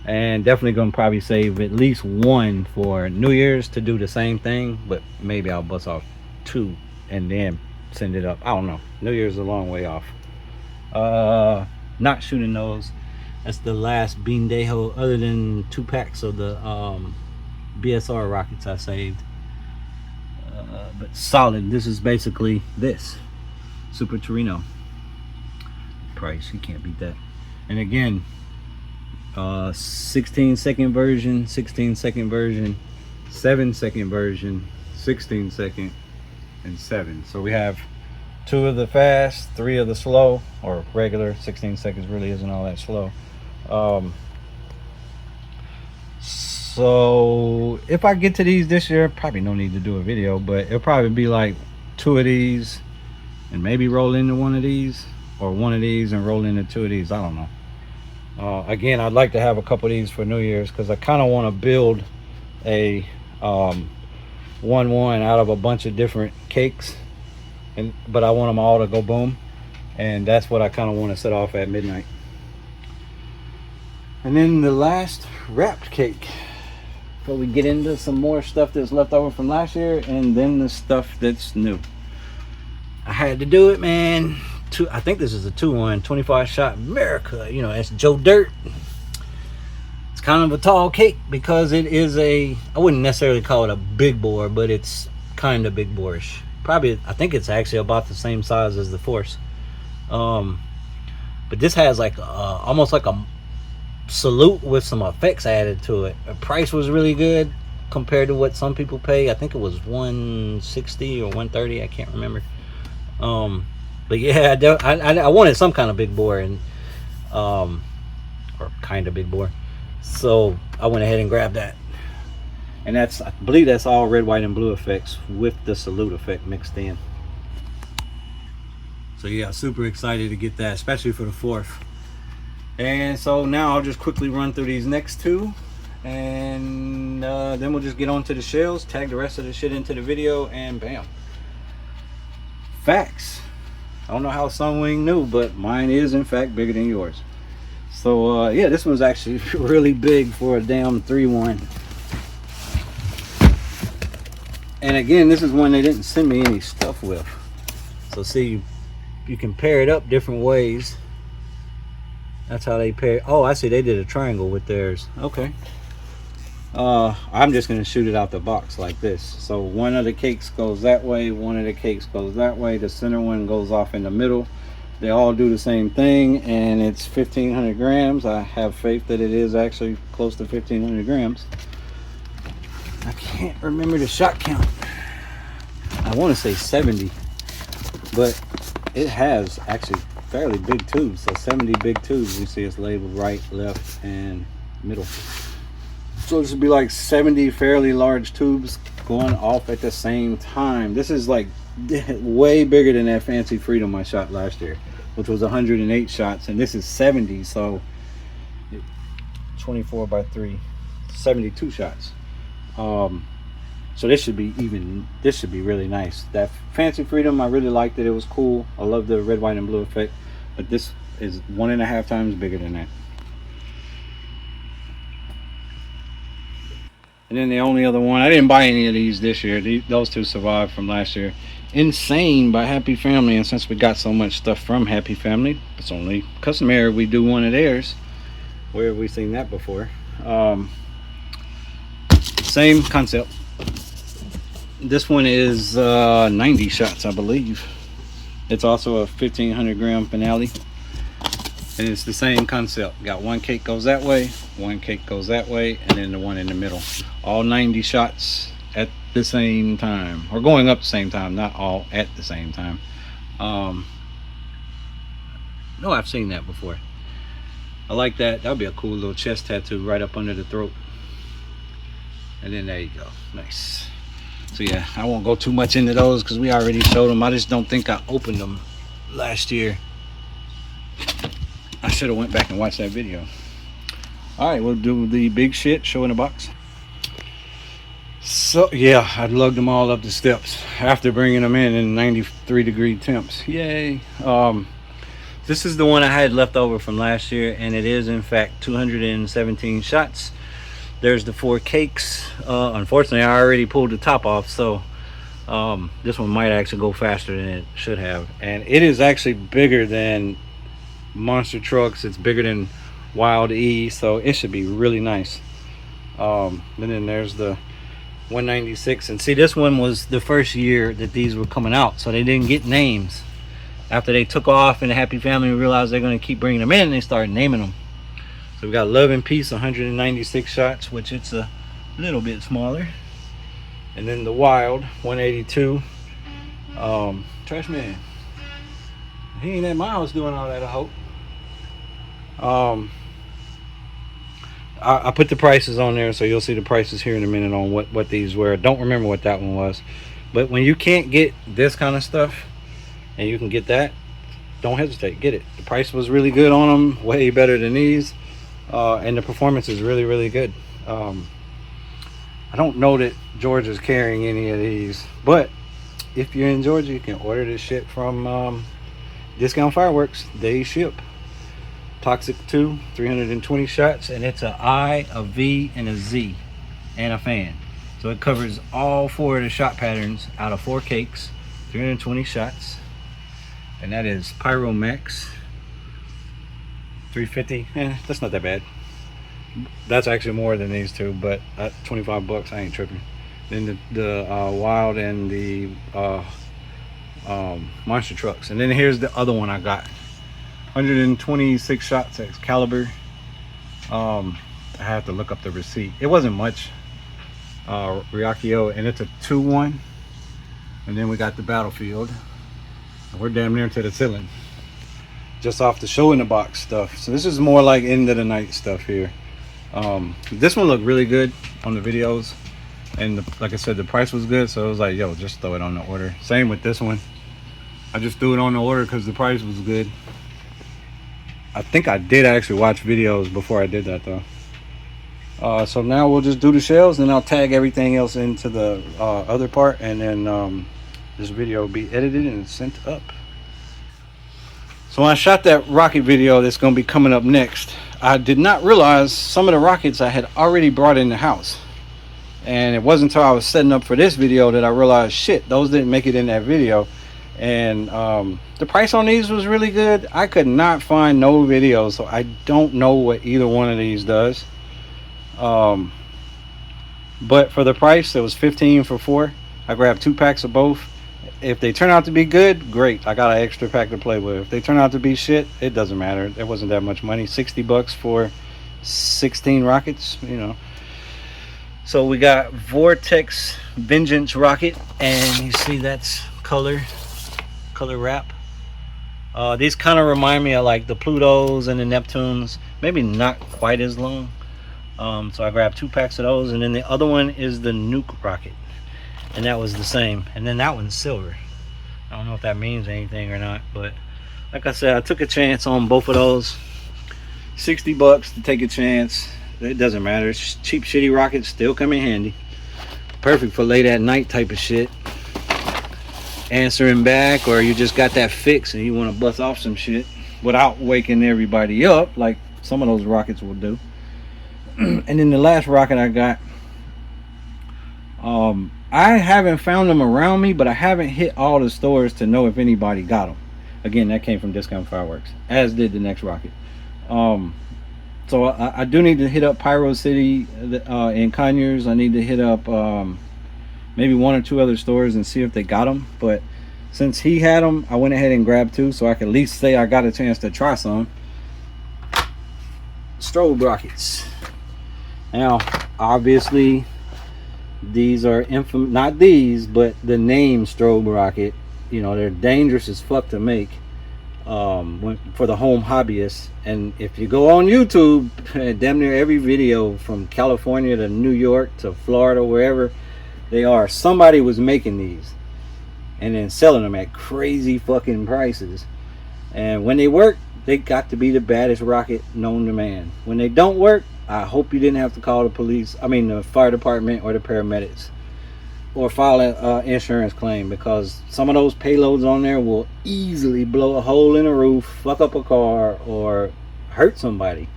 And definitely gonna probably save at least one for New Year's to do the same thing, but maybe I'll bust off two and then send it up. I don't know. New Year's is a long way off. Not shooting those. That's the last Beandejo, other than 2 packs of the BSR rockets I saved. But solid. This is basically this Super Torino price. You can't beat that. And again, 16-second version, 16-second version, 7-second version, 16-second, and 7. So we have 2 of the fast, 3 of the slow, or regular. 16 seconds really isn't all that slow. So if I get to these this year, probably no need to do a video, but it'll probably be like 2 of these and maybe roll into one of these, or one of these and roll into 2 of these. I don't know. Again, I'd like to have a couple of these for New Year's, because I kind of want to build a 1-1 out of a bunch of different cakes, but I want them all to go boom, and that's what I kind of want to set off at midnight. And then the last wrapped cake, before we get into some more stuff that's left over from last year, and then the stuff that's new. I had to do it, man. I think this is a 2-1 25 shot America. You know, that's Joe Dirt. It's kind of a tall cake because it is I wouldn't necessarily call it a big bore, but it's kind of big bore-ish. Probably, I think it's actually about the same size as the Force. But this has like almost like a salute with some effects added to it. The price was really good compared to what some people pay. I think it was $160 or $130. I can't remember. But yeah, I wanted some kind of big bore, and or kind of big bore, so I went ahead and grabbed that. And that's, I believe that's all red, white, and blue effects with the salute effect mixed in. So yeah, super excited to get that, especially for the 4th. And so now I'll just quickly run through these next 2, and then we'll just get on to the shells, tag the rest of the shit into the video, and bam. Facts. I don't know how Sunwing knew, but mine is in fact bigger than yours. So yeah, this one's actually really big for a damn 3-1. And again, this is one they didn't send me any stuff with. So see, you can pair it up different ways. That's how they pair. Oh, I see, they did a triangle with theirs. Okay. I'm just going to shoot it out the box like this. So one of the cakes goes that way, one of the cakes goes that way, the center one goes off in the middle. They all do the same thing, and it's 1,500 grams. I have faith that it is actually close to 1,500 grams. I can't remember the shot count. I want to say 70, but it has actually fairly big tubes. So 70 big tubes. You see it's labeled right, left, and middle. So this would be like 70 fairly large tubes going off at the same time. This is like way bigger than that Fancy Freedom I shot last year. which was 108 shots, and this is 70, so 24 by 3, 72 shots. So this should be really nice. That Fancy Freedom, I really liked it. It was cool. I love the red, white, and blue effect, but this is 1.5 times bigger than that. And then the only other one, I didn't buy any of these this year. Those two survived from last year. Insane by Happy Family, and since we got so much stuff from Happy Family, it's only customary we do one of theirs. Where have we seen that before? Same concept. This one is 90 shots, I believe. It's also a 1500 gram finale, and it's the same concept. Got one cake goes that way, one cake goes that way, and then the one in the middle. All 90 shots at the same time, or going up the same time, not all at the same time. No, I've seen that before. I like that. That would be a cool little chest tattoo right up under the throat. And then there you go. Nice. So yeah, I won't go too much into those because we already showed them. I just don't think I opened them last year. I should have went back and watched that video. All right, we'll do the big shit, show in the box. So yeah, I lugged them all up the steps after bringing them in 93-degree temps. Yay. This is the one I had left over from last year, and it is in fact 217 shots. There's the 4 cakes. Unfortunately, I already pulled the top off, so this one might actually go faster than it should have. And it is actually bigger than Monster Trucks. It's bigger than Wild E, so it should be really nice. And then there's the 196. And see, this one was the first year that these were coming out, so they didn't get names. After they took off and the Happy Family realized they're going to keep bringing them in, they started naming them. So we got Love and Peace, 196 shots, which it's a little bit smaller. And then the Wild, 182. Trash Man, he ain't at my house doing all that, I hope. I put the prices on there, so you'll see the prices here in a minute on what these were. I don't remember what that one was. But when you can't get this kind of stuff, and you can get that, don't hesitate, get it. The price was really good on them, way better than these. And the performance is really, really good. I don't know that Georgia's carrying any of these, but if you're in Georgia, you can order this shit from Discount Fireworks. They ship. Toxic 2, 320 shots, and it's an I, a V, and a Z, and a fan. So it covers all 4 of the shot patterns out of 4 cakes, 320 shots. And that is Pyromax 350. That's not that bad. That's actually more than these two, but at 25 bucks, I ain't tripping. Then the Wild and the Monster Trucks. And then here's the other one I got. 126 shots Excalibur. I have to look up the receipt. It wasn't much. Ryakio, and it's a 2-1. And then we got the Battlefield. We're damn near to the ceiling, just off the show in the box stuff. So this is more like end of the night stuff here. This one looked really good on the videos, and like I said, the price was good, so it was like, yo, just throw it on the order. Same with this one. I just threw it on the order because the price was good. I think I did actually watch videos before I did that though. So now we'll just do the shells, and I'll tag everything else into the other part, and then this video will be edited and sent up. So when I shot that rocket video that's going to be coming up next, I did not realize some of the rockets I had already brought in the house. And it wasn't until I was setting up for this video that I realized, shit, those didn't make it in that video. And the price on these was really good. I could not find no videos, so I don't know what either one of these does. But for the price, it was $15 for 4. I grabbed 2 packs of both. If they turn out to be good, great. I got an extra pack to play with. If they turn out to be shit, it doesn't matter. It wasn't that much money. 60 bucks for 16 rockets, you know. So we got Vortex Vengeance rocket, and you see that's color wrap. These kind of remind me of like the Plutos and the Neptunes, maybe not quite as long. So I grabbed 2 packs of those, and then the other one is the Nuke rocket, and that was the same. And then that one's silver. I don't know if that means anything or not, but Like I said, I took a chance on both of those. 60 bucks to take a chance. It doesn't matter. It's cheap shitty rockets still come in handy. Perfect for late at night type of shit. Answering back, or you just got that fix and you want to bust off some shit without waking everybody up like some of those rockets will do. And then the last rocket I got, I haven't found them around me, but I haven't hit all the stores to know if anybody got them. Again, that came from Discount Fireworks, as did the next rocket. So I do need to hit up Pyro City in Conyers. I need to hit up maybe one or two other stores and see if they got them. But since he had them, I went ahead and grabbed two, so I can at least say I got a chance to try some. Strobe rockets. Now, obviously, these are not these, but the name strobe rocket. You know, they're dangerous as fuck to make for the home hobbyists. And if you go on YouTube, damn near every video from California to New York to Florida, wherever they are, somebody was making these and then selling them at crazy fucking prices. And when they work, they got to be the baddest rocket known to man. When they don't work, I hope you didn't have to call the police, the fire department or the paramedics, or file an insurance claim, because some of those payloads on there will easily blow a hole in a roof, fuck up a car, or hurt somebody.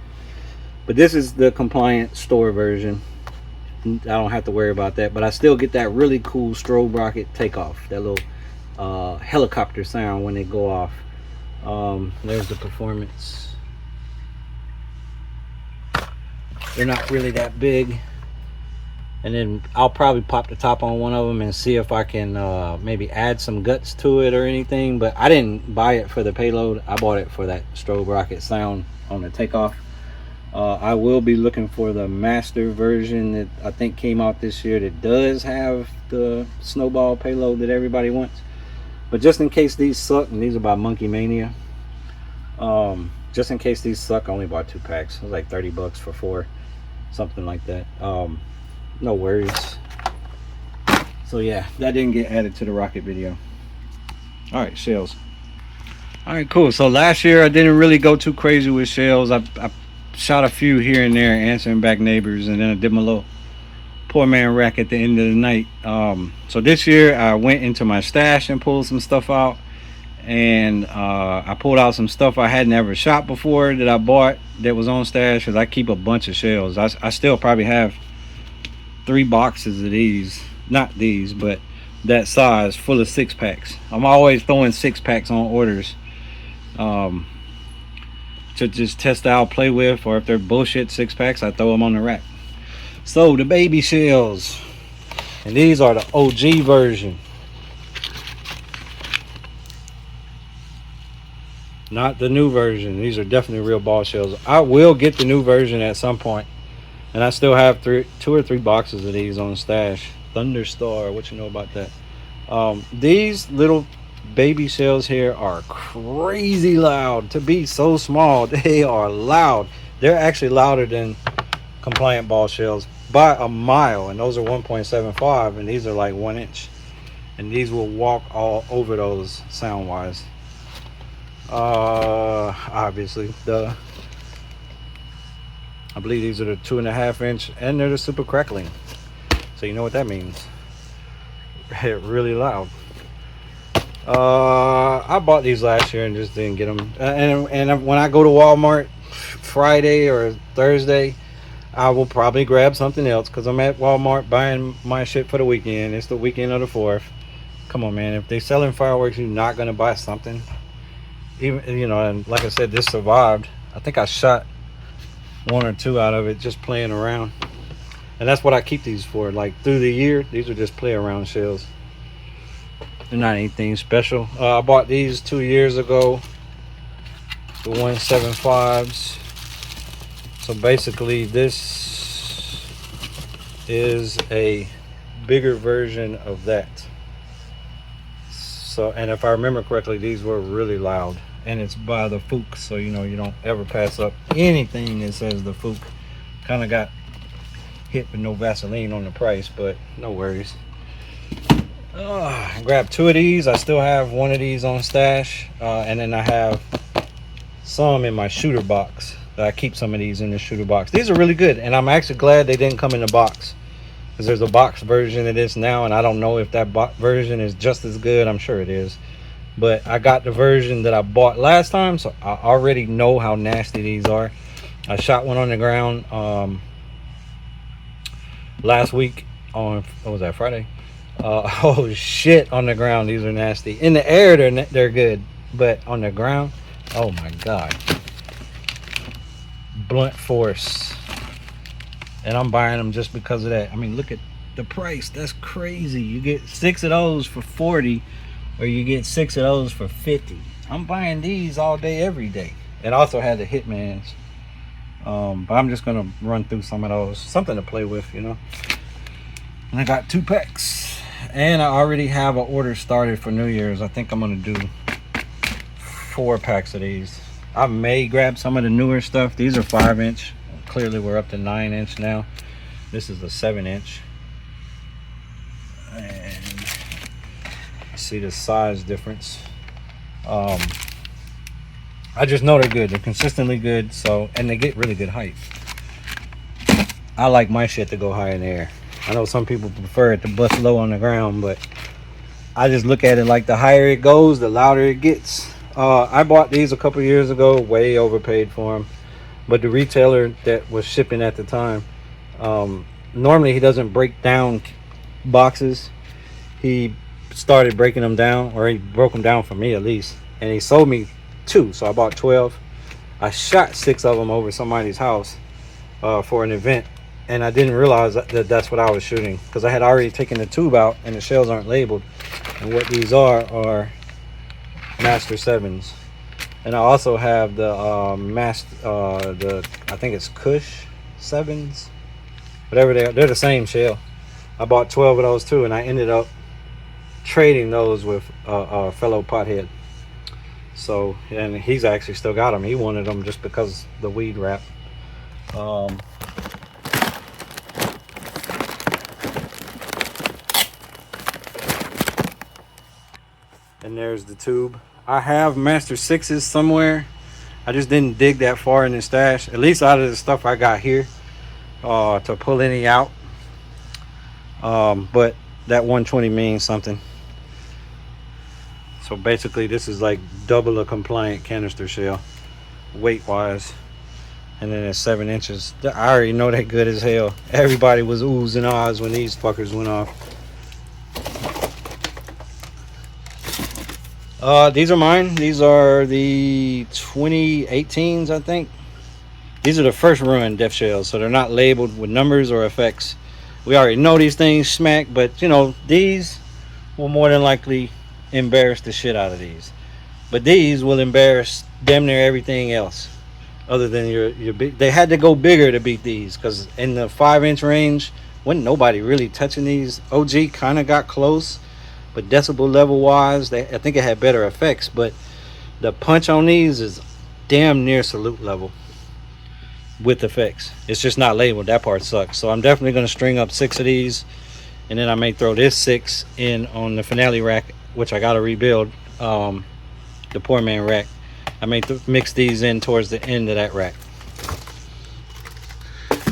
But this is the compliant store version. I don't have to worry about that, but I still get that really cool strobe rocket takeoff, that little helicopter sound when they go off. There's the performance. They're not really that big. And then I'll probably pop the top on one of them and see if I can maybe add some guts to it or anything. But I didn't buy it for the payload. I bought it for that strobe rocket sound on the takeoff. I will be looking for the master version that I think came out this year that does have the snowball payload that everybody wants. But just in case these suck, and these are by Monkey Mania, just in case these suck, I only bought 2 packs. It was like 30 bucks for 4, something like that. No worries. So yeah, that didn't get added to the rocket video. All right, shells. All right, cool. So last year I didn't really go too crazy with shells. I shot a few here and there, answering back neighbors, and then I did my little poor man rack at the end of the night. So this year I went into my stash and pulled some stuff out, and I pulled out some stuff I hadn't ever shot before that I bought that was on stash, because I keep a bunch of shells. I still probably have 3 boxes of these, not these, but that size, full of 6-packs. I'm always throwing 6-packs on orders to just test out, play with, or if they're bullshit 6-packs, I throw them on the rack. So the baby shells, and these are the OG version, not the new version. These are definitely real ball shells. I will get the new version at some point, and I still have 2 or 3 boxes of these on stash. Thunderstar, what you know about that? These little baby shells here are crazy loud. To be so small, they are loud. They're actually louder than compliant ball shells by a mile, and those are 1.75, and these are like 1 inch, and these will walk all over those sound wise. Obviously I believe these are the 2.5 inch, and they're the super crackling, so you know what that means. They're really loud. I bought these last year and just didn't get them, and when I go to Walmart Friday or Thursday, I will probably grab something else, because I'm at Walmart buying my shit for the weekend. It's the weekend of the 4th. Come on, man, if they selling fireworks, you're not gonna buy something. Even, and like I said, this survived. I think I shot 1 or 2 out of it just playing around, and that's what I keep these for. Like through the year, these are just play around shells. They're not anything special. I bought these 2 years ago, the 175s. So basically this is a bigger version of that. So, and if I remember correctly, these were really loud, and it's by the Fook, so you don't ever pass up anything that says the Fook. Kind of got hit with no Vaseline on the price, but no worries. I grabbed 2 of these. I still have 1 of these on stash, and then I have some in my shooter box. I keep some of these in the shooter box. These are really good, and I'm actually glad they didn't come in the box, because there's a box version of this now, and I don't know if that version is just as good. I'm sure it is, but I got the version that I bought last time, so I already know how nasty these are. I shot one on the ground last week on, what was that, Friday? Oh shit, on the ground these are nasty. In the air they're good, but on the ground, oh my god. Blunt force. And I'm buying them just because of that. I mean, look at the price. That's crazy. You get 6 of those for 40, or you get 6 of those for 50. I'm buying these all day every day. And I also had the Hitmans, but I'm just gonna run through some of those, something to play with, you know. And I got 2 packs, and I already have an order started for New Year's. I think I'm gonna do 4 packs of these. I may grab some of the newer stuff. These are 5-inch. Clearly we're up to 9-inch now. This is a 7-inch, and see the size difference. I just know they're good. They're consistently good, so, and they get really good height. I like my shit to go high in the air. I know some people prefer it to bust low on the ground, but I just look at it like the higher it goes, the louder it gets. I bought these a couple years ago, way overpaid for them, but the retailer that was shipping at the time, normally he doesn't break down boxes. He started breaking them down, or he broke them down for me at least, and he sold me 2, so I bought 12. I shot 6 of them over somebody's house for an event, and I didn't realize that that's what I was shooting, because I had already taken the tube out and the shells aren't labeled. And what these are Master 7s, and I also have the I think it's Kush 7s, whatever they are. They're the same shell. I bought 12 of those too, and I ended up trading those with a fellow pothead. So, and he's actually still got them. He wanted them just because the weed wrap. And there's the tube. I have Master 6s somewhere. I just didn't dig that far in the stash, at least out of the stuff I got here, to pull any out. But that 120 means something. So basically this is like double a compliant canister shell, weight wise. And then it's 7 inches. I already know that good as hell. Everybody was oohs and ahs when these fuckers went off. These are mine. These are the 2018s, I think. These are the first run def shells, so they're not labeled with numbers or effects. We already know these things smack, but you know, these will more than likely embarrass the shit out of these. But these will embarrass damn near everything else other than your big. They had to go bigger to beat these, because in the 5-inch range wasn't nobody really touching these. OG kind of got close, but decibel level wise, I think it had better effects, but the punch on these is damn near salute level with effects. It's just not labeled. That part sucks. So I'm definitely going to string up 6 of these, and then I may throw this 6 in on the finale rack, which I got to rebuild, the poor man rack. I may mix these in towards the end of that rack.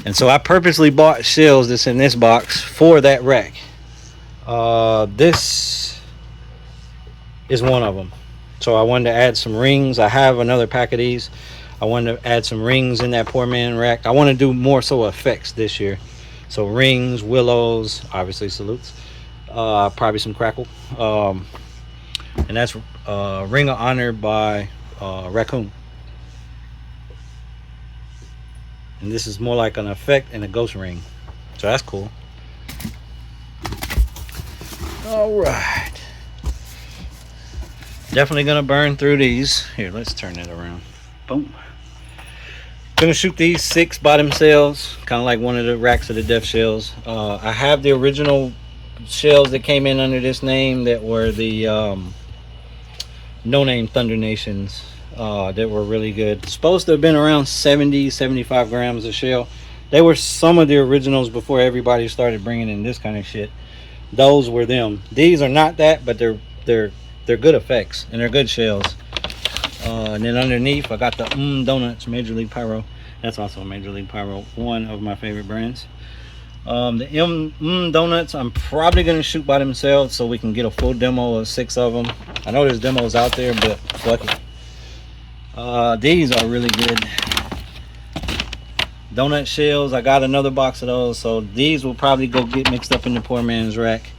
And so I purposely bought shells that's in this box for that rack. This is one of them. So I wanted to add some rings. I have another pack of these. I wanted to add some rings in that poor man rack. I want to do more so effects this year. So rings, willows, obviously salutes, probably some crackle, and that's Ring of Honor by Raccoon. And this is more like an effect and a ghost ring, so that's cool. All right, definitely gonna burn through these. Here, let's turn that around. Boom. Gonna shoot these 6 by themselves, kind of like one of the racks of the def shells. I have the original shells that came in under this name that were the no name Thunder Nations, that were really good. Supposed to have been around 70-75 grams a shell. They were some of the originals before everybody started bringing in this kind of shit. those were them. These are not that, but they're good effects and they're good shells. And then underneath I got the Donuts Major League Pyro. That's also a Major League Pyro, one of my favorite brands. The Donuts I'm probably gonna shoot by themselves so we can get a full demo of 6 of them. I know there's demos out there, but fuck it. These are really good. Donut shells, I got another box of those, so these will probably go get mixed up in the poor man's rack.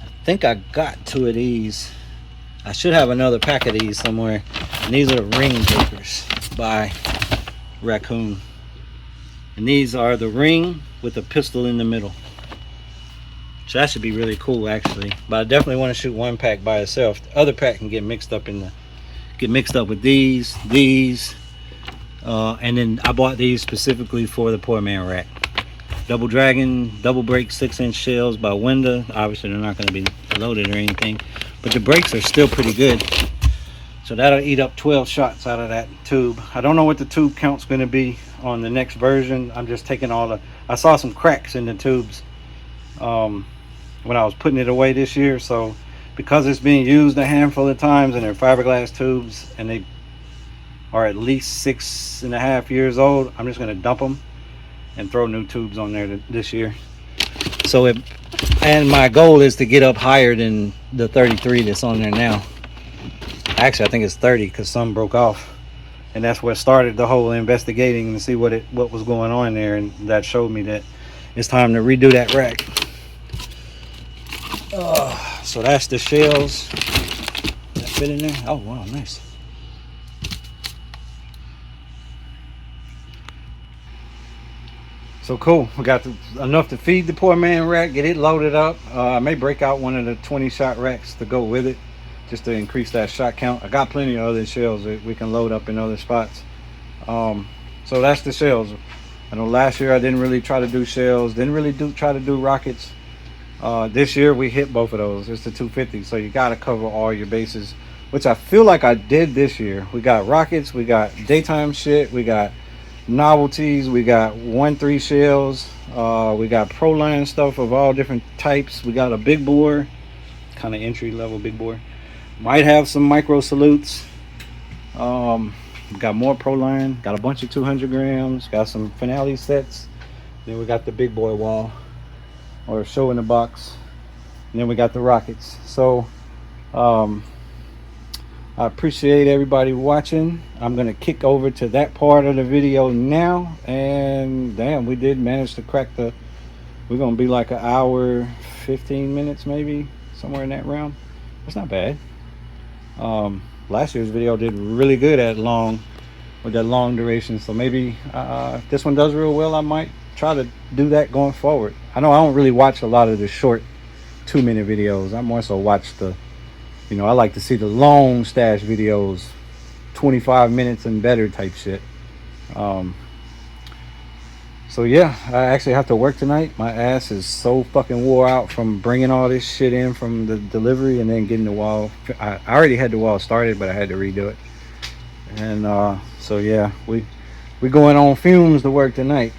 I think I got 2 of these. I should have another pack of these somewhere. And these are the ring takers by Raccoon. And these are the ring with a pistol in the middle. So that should be really cool actually. But I definitely want to shoot one pack by itself. The other pack can get mixed up with these, and then I bought these specifically for the poor man rack. Double Dragon, double break 6-inch shells by Winda. Obviously they're not going to be loaded or anything, but the breaks are still pretty good. So that'll eat up 12 shots out of that tube. I don't know what the tube count's going to be on the next version. I'm just taking all the, I saw some cracks in the tubes when I was putting it away this year. So because it's being used a handful of times and they're fiberglass tubes and they are at least 6.5 years old, I'm just going to dump them and throw new tubes on there this year. So and my goal is to get up higher than the 33 that's on there now. Actually I think it's 30 because some broke off, and that's what started the whole investigating to see what was going on there, and that showed me that it's time to redo that rack. So that's the shells that fit in there. Oh wow, nice. So cool, we got enough to feed the poor man rack, get it loaded up. I may break out one of the 20-shot racks to go with it, just to increase that shot count. I got plenty of other shells that we can load up in other spots. So that's the shells. I know last year I didn't really try to do shells, didn't really try to do rockets. This year we hit both of those. It's the 250, so you got to cover all your bases, which I feel like I did this year. We got rockets, we got daytime shit, we got novelties, we got 1-3 shells, we got pro line stuff of all different types. We got a big bore, kind of entry level big bore. Might have some micro salutes. Got more pro line, got a bunch of 200 grams, got some finale sets. Then we got the big boy wall or show in the box, and then we got the rockets. So I appreciate everybody watching. I'm gonna kick over to that part of the video now, and damn, we did manage to crack we're gonna be like an hour 15 minutes maybe, somewhere in that realm. That's not bad. Last year's video did really good with that long duration, so maybe if this one does real well, I might try to do that going forward. I know I don't really watch a lot of the short 2-minute videos. I more so watch I like to see the long stash videos, 25 minutes and better type shit. So yeah, I actually have to work tonight. My ass is so fucking wore out from bringing all this shit in from the delivery and then getting the wall. I already had the wall started, but I had to redo it. And so yeah, we going on fumes to work tonight.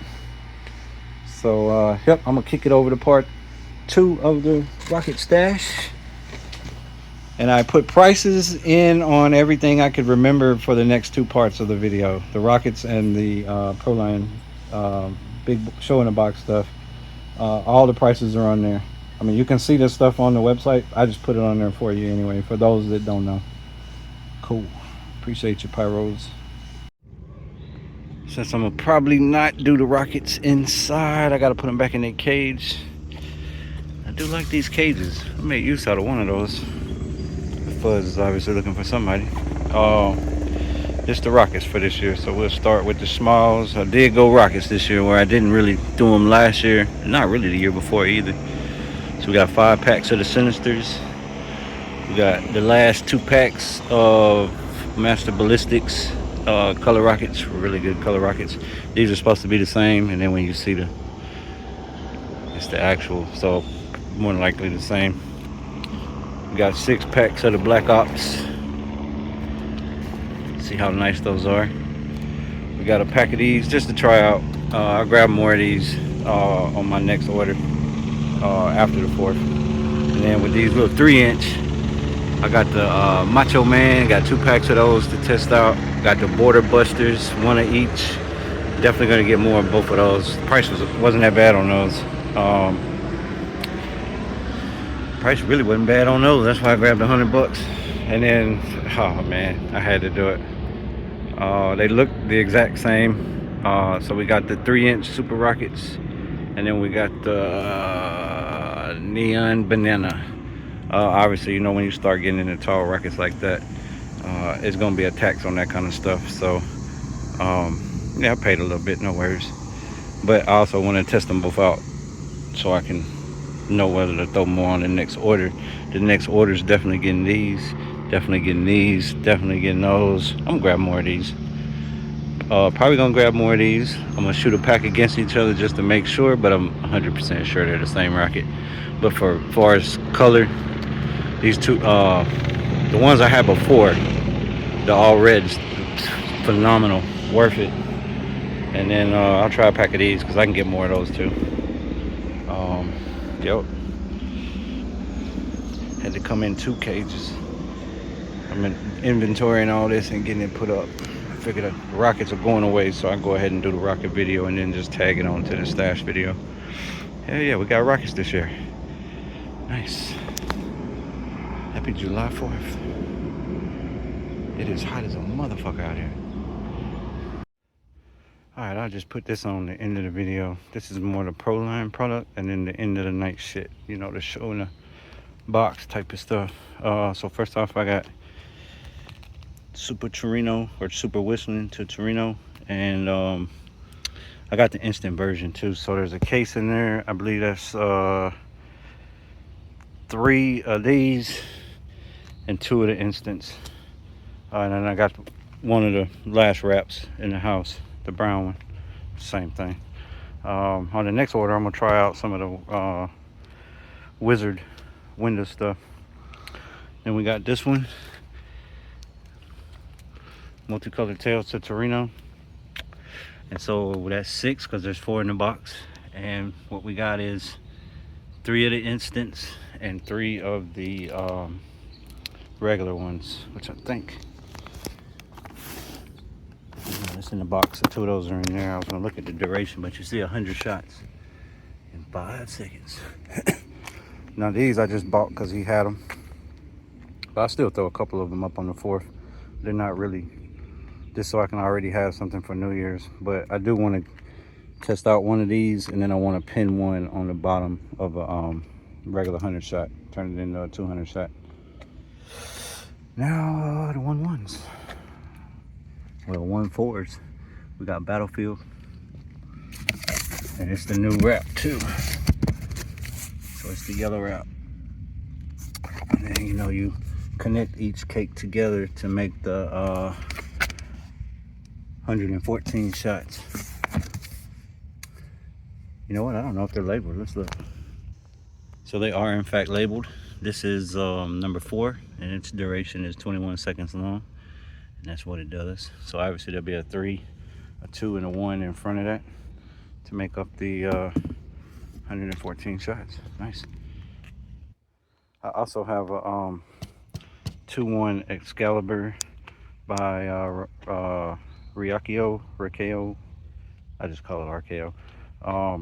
So yep, I'm gonna kick it over to part 2 of the rocket stash. And I put prices in on everything I could remember for the next 2 parts of the video, the rockets and the Proline big show in the box stuff. All the prices are on there. I mean, you can see this stuff on the website. I just put it on there for you anyway, for those that don't know. Cool. Appreciate you, Pyros. Since I'm gonna probably not do the rockets inside, I gotta put them back in their cage. I do like these cages. I made use out of one of those. Fuzz is obviously looking for somebody. It's the rockets for this year, so we'll start with the smalls. I did go rockets this year where I didn't really do them last year, not really the year before either. So we got 5 packs of the Sinisters. We got the last 2 packs of Master Ballistics color rockets, really good color rockets. These are supposed to be the same, and then when you see it's the actual, so more than likely the same. We got 6 packs of the Black Ops. See how nice those are. We got a pack of these just to try out. I'll grab more of these on my next order. after the 4th. And then with these little 3-inch, I got the Macho Man, got 2 packs of those to test out. Got the Border Busters, 1 of each. Definitely gonna get more of both of those. Price wasn't that bad on those. Price really wasn't bad on those. That's why I grabbed $100. And then, oh man, I had to do it. They look the exact same. So we got the 3-inch Super Rockets, and then we got the Neon Banana. Obviously, you know, when you start getting into tall rockets like that, it's gonna be a tax on that kind of stuff. So yeah, I paid a little bit, no worries. But I also want to test them both out so I can know whether to throw more on the next order. The next order is definitely getting these, definitely getting these, definitely getting those. I'm gonna grab more of these. Probably gonna grab more of these. I'm gonna shoot a pack against each other just to make sure, but I'm 100% sure they're the same rocket. But for far as color, these two, the ones I had before, the all reds, phenomenal, worth it. And then I'll try a pack of these because I can get more of those too. Yep. Had to come in 2 cages. I'm in inventory and all this and getting it put up. I figured the rockets are going away, so I go ahead and do the rocket video and then just tag it on to the stash video. Hell yeah, we got rockets this year. Nice. Happy July 4th. It is hot as a motherfucker out here. Alright, I'll just put this on the end of the video. This is more the Pro Line product, and then the end of the night shit. You know, the show in the box type of stuff. So first off, I got Super Torino, or Super Whistling to Torino. And I got the instant version too. So there's a case in there. I believe that's 3 of these and 2 of the instants. And then I got one of the last wraps in the house. The brown one, same thing. On the next order, I'm gonna try out some of the Wizard window stuff. Then we got this one, multicolored tails to Torino, and so that's 6 because there's 4 in the box. And what we got is 3 of the instants and 3 of the regular ones, which I think. It's in the box, so 2 of those are in there. I was gonna look at the duration, but you see 100 shots in 5 seconds. Now these I just bought because he had them, but I still throw a couple of them up on the 4th. They're not really, just so I can already have something for New Year's. But I do want to test out one of these, and then I want to pin one on the bottom of a regular 100 shot, turn it into a 200 shot. Now the 1-1s. Well, 1-4s. We got Battlefield, and it's the new wrap too. So it's the yellow wrap, and then you know you connect each cake together to make the 114 shots. You know what? I don't know if they're labeled. Let's look. So they are in fact labeled. This is number 4, and its duration is 21 seconds long. And that's what it does. So obviously there'll be a 3, a 2, and a 1 in front of that to make up the 114 shots. Nice. I also have a 2-1 Excalibur by Rikeo. I just call it RKO. I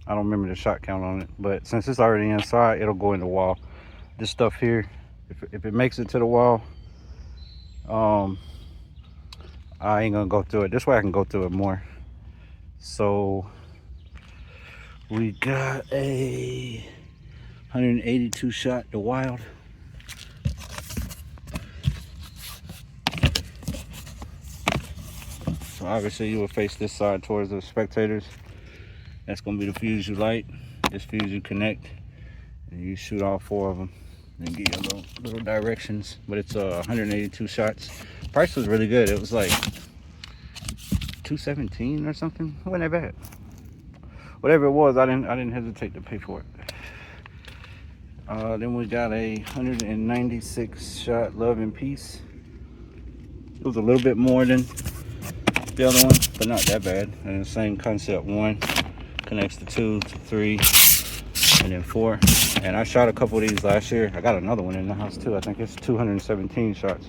don't remember the shot count on it, but since it's already inside, it'll go in the wall. This stuff here, if it makes it to the wall, I ain't gonna go through it. This way I can go through it more. So we got a 182 shot, the Wild. So obviously you will face this side towards the spectators. That's gonna be the fuse you light. This fuse you connect, and you shoot all 4 of them. And give you little directions, but it's 182 shots. Price was really good. It was like $217 or something. It wasn't that bad. Whatever it was, I didn't hesitate to pay for it. Then we got a 196 shot Love and Peace. It was a little bit more than the other one, but not that bad. And the same concept. 1 connects to 2 to 3. and then 4. And I shot a couple of these last year. I got another one in the house too. I think it's 217 shots,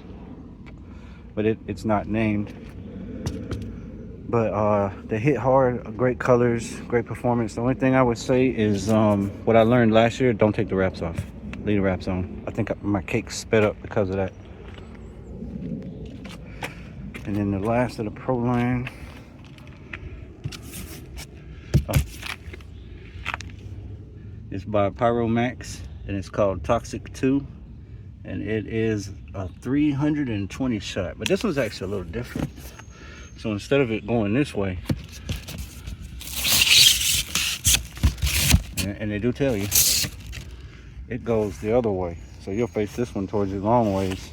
but it's not named. But they hit hard, great colors, great performance. The only thing I would say is what I learned last year: don't take the wraps off. Leave the wraps on. I think my cake sped up because of that. And then the last of the Pro line. It's by Pyromaniac, and it's called Toxic 2, and it is a 320 shot. But this one's actually a little different. So instead of it going this way, and they do tell you, it goes the other way. So you'll face this one towards you long ways.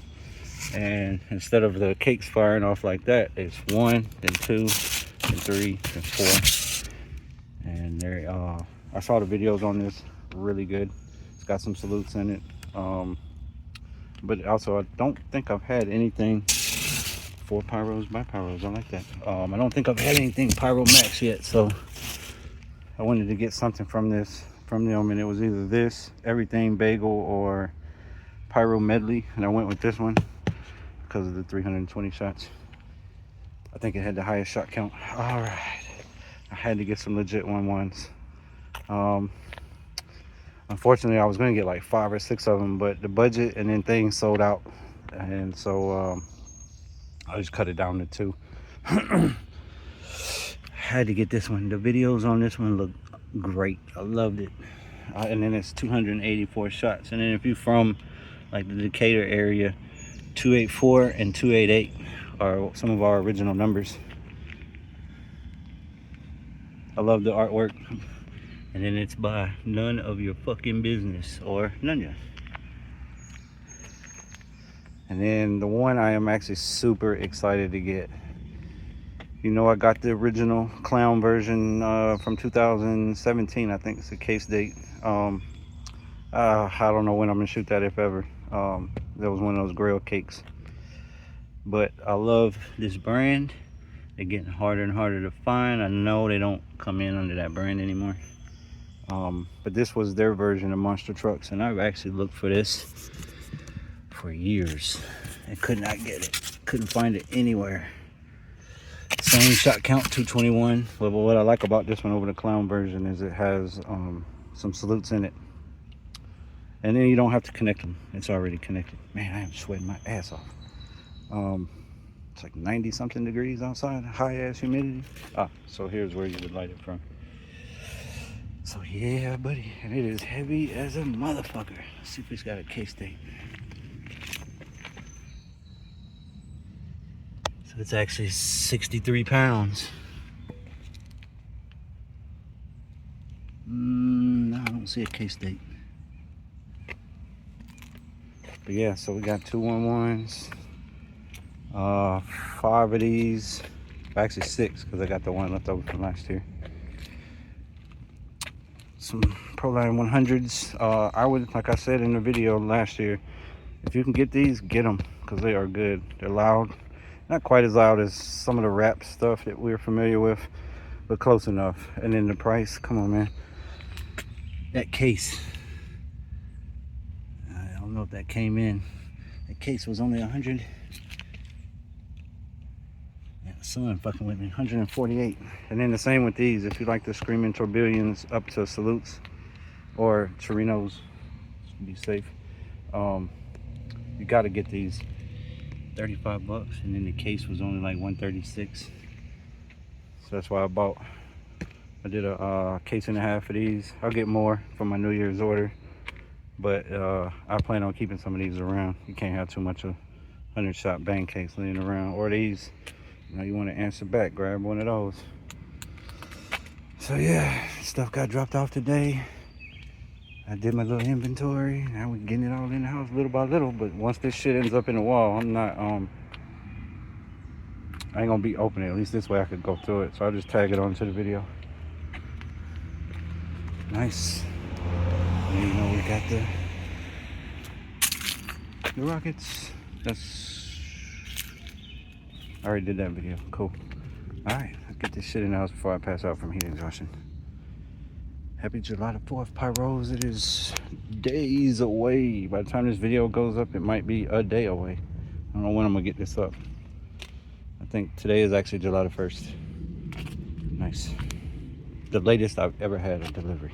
And instead of the cakes firing off like that, it's 1, then 2, then 3, then 4. And there, I saw the videos on this, really good. It's got some salutes in it. But also, I don't think I've had anything for Pyros by Pyros. I like that. I don't think I've had anything Pyromaniac yet, so I wanted to get something from them, and it was either this, Everything Bagel, or Pyro Medley, and I went with this one because of the 320 shots. I think it had the highest shot count. All right, I had to get some legit 1-1s. Unfortunately, I was going to get like 5 or 6 of them, but the budget and then things sold out, and so I just cut it down to 2. Had to get this one. The videos on this one look great. I loved it. And then it's 284 shots. And then if you're from like the Decatur area, 284 and 288 are some of our original numbers. I love the artwork. And then it's by None of Your Fucking Business, or Nunya. And then the one I am actually super excited to get. You know, I got the original clown version from 2017. I think it's the case date. I don't know when I'm gonna shoot that, if ever. That was one of those grail cakes. But I love this brand. They're getting harder and harder to find. I know they don't come in under that brand anymore. But this was their version of monster trucks, and I've actually looked for this for years and could not get it. Couldn't find it anywhere. Same shot count, 221. But what I like about this one over the clown version is it has some salutes in it, and then you don't have to connect them. It's already connected. Man, I am sweating my ass off. It's like 90 something degrees outside, high ass humidity. So here's where you would light it from. So yeah, buddy, and it is heavy as a motherfucker. Let's see if it's got a case date. So it's actually 63 pounds. No, I don't see a case date. But yeah, so we got 2 1-1s. 5 of these. Actually 6, because I got the one left over from last year. Some Proline 100s. I would, like I said in the video last year, if you can get these, get them, because they are good. They're loud, not quite as loud as some of the rap stuff that we're familiar with, but close enough. And then the price, come on, man. That case, I don't know if that came in. That case was only 100. Yeah, the sun fucking with me. 148. And then the same with these. If you like the Screaming Tourbillons up to salutes or Chirinos, to be safe, you got to get these. 35 bucks, and then the case was only like 136. So that's why I did a case and a half of these. I'll get more for my New Year's order, but I plan on keeping some of these around. You can't have too much of 100 shot bang case laying around, or these, you know, you want to answer back, grab one of those. So yeah, stuff got dropped off today. I did my little inventory. Now we're getting it all in the house little by little. But once this shit ends up in the wall, I'm not, I ain't gonna be opening it. At least this way I could go through it. So I'll just tag it onto the video. Nice. And you know, we got the rockets. I already did that video. Cool. All right, let's get this shit in the house before I pass out from heat exhaustion. Have Happy July the 4th, Pyros. It is days away. By the time this video goes up, it might be a day away. I don't know when I'm gonna get this up. I think today is actually July the 1st. Nice. The latest I've ever had a delivery.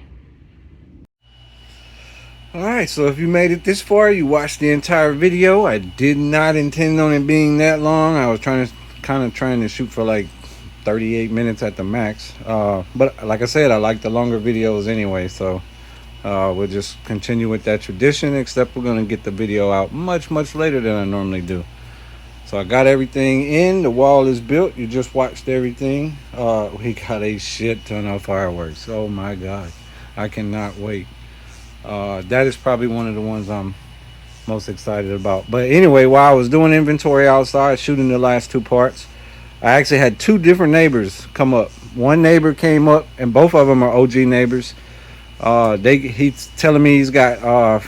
Alright, so if you made it this far, you watched the entire video. I did not intend on it being that long. I was trying to shoot for like 38 minutes at the max, but like I said, I like the longer videos anyway, so we'll just continue with that tradition, except we're gonna get the video out much later than I normally do. So I got everything in, the wall is built, you just watched everything. We got a shit ton of fireworks. Oh my god, I cannot wait. That is probably one of the ones I'm most excited about. But anyway, while I was doing inventory outside shooting the last two parts, I actually had two different neighbors come up. One neighbor came up, and both of them are OG neighbors. He's telling me he's got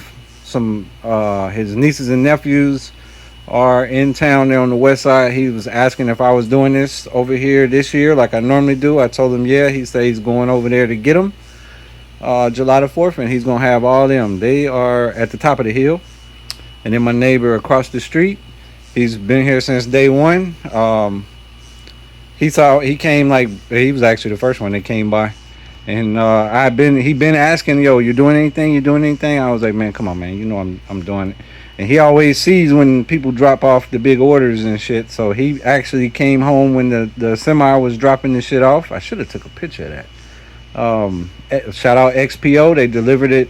his nieces and nephews are in town there on the west side. He was asking if I was doing this over here this year like I normally do. I told him yeah. He said he's going over there to get them July the 4th, and he's gonna have all them. They are at the top of the hill. And then my neighbor across the street, he's been here since day one. He came, like, he was actually the first one that came by, and he been asking, yo, you doing anything? I was like, man, come on, man, you know I'm doing it. And he always sees when people drop off the big orders and shit, so he actually came home when the semi was dropping the shit off. I should have took a picture of that. Shout out XPO, they delivered it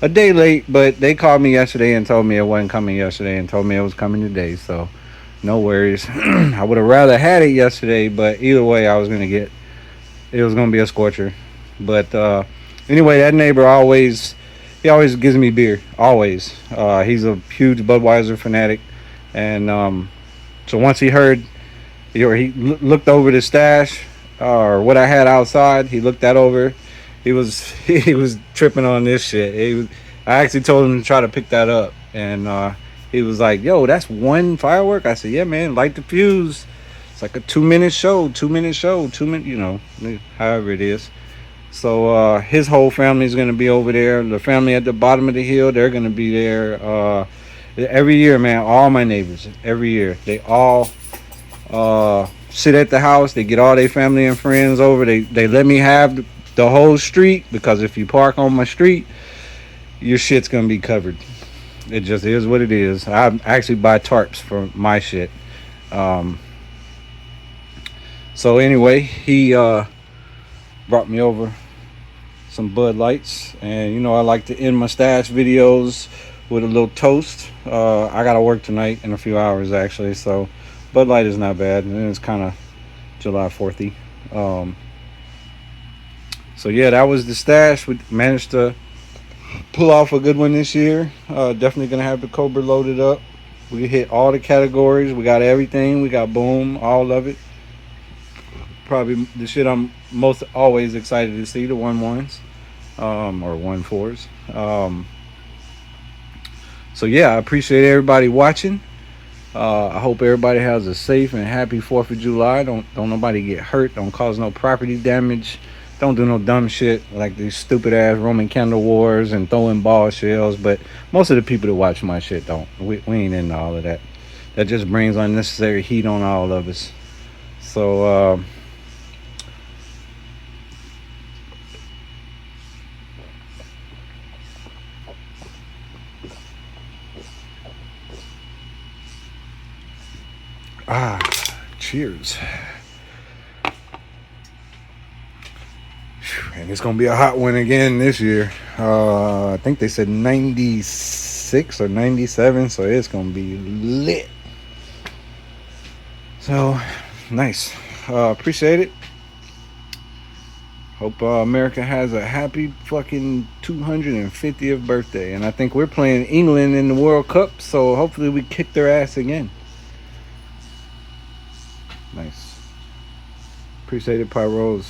a day late, but they called me yesterday and told me it wasn't coming yesterday and told me it was coming today, so no worries. I would have rather had it yesterday, but either way, it was gonna be a scorcher. But anyway, that neighbor always gives me beer. Always. He's a huge Budweiser fanatic, and so once he heard, he looked over the stash or what I had outside. He looked that over. He was tripping on this shit. I actually told him to try to pick that up, and he was like, yo, that's one firework? I said, yeah, man, light the fuse. It's like a 2-minute show, 2 minute, you know, however it is. So his whole family is going to be over there. The family at the bottom of the hill, they're going to be there every year, man. All my neighbors, every year, they all sit at the house. They get all their family and friends over. They let me have the whole street, because if you park on my street, your shit's going to be covered. It just is what it is. I actually buy tarps for my shit. So anyway, he brought me over some Bud Lights, and you know I like to end my stash videos with a little toast. I gotta work tonight in a few hours actually, so Bud Light is not bad, and it's kind of July 4th-y. So yeah, that was the stash. We managed to pull off a good one this year. Definitely gonna have the Cobra loaded up. We hit all the categories. We got everything. We got boom, all of it. Probably the shit I'm most always excited to see, the 1-1s or 1-4s. So yeah, I appreciate everybody watching. I hope everybody has a safe and happy 4th of July. Don't nobody get hurt. Don't cause no property damage. Don't do no dumb shit like these stupid ass Roman candle wars and throwing ball shells. But most of the people that watch my shit don't. We ain't into all of that. That just brings unnecessary heat on all of us. So cheers. And it's gonna be a hot one again this year. I think they said 96 or 97, so it's gonna be lit. So nice. Appreciate it. Hope America has a happy fucking 250th birthday, and I think we're playing England in the World Cup, so hopefully we kick their ass again. Nice. Appreciate it, Pyros.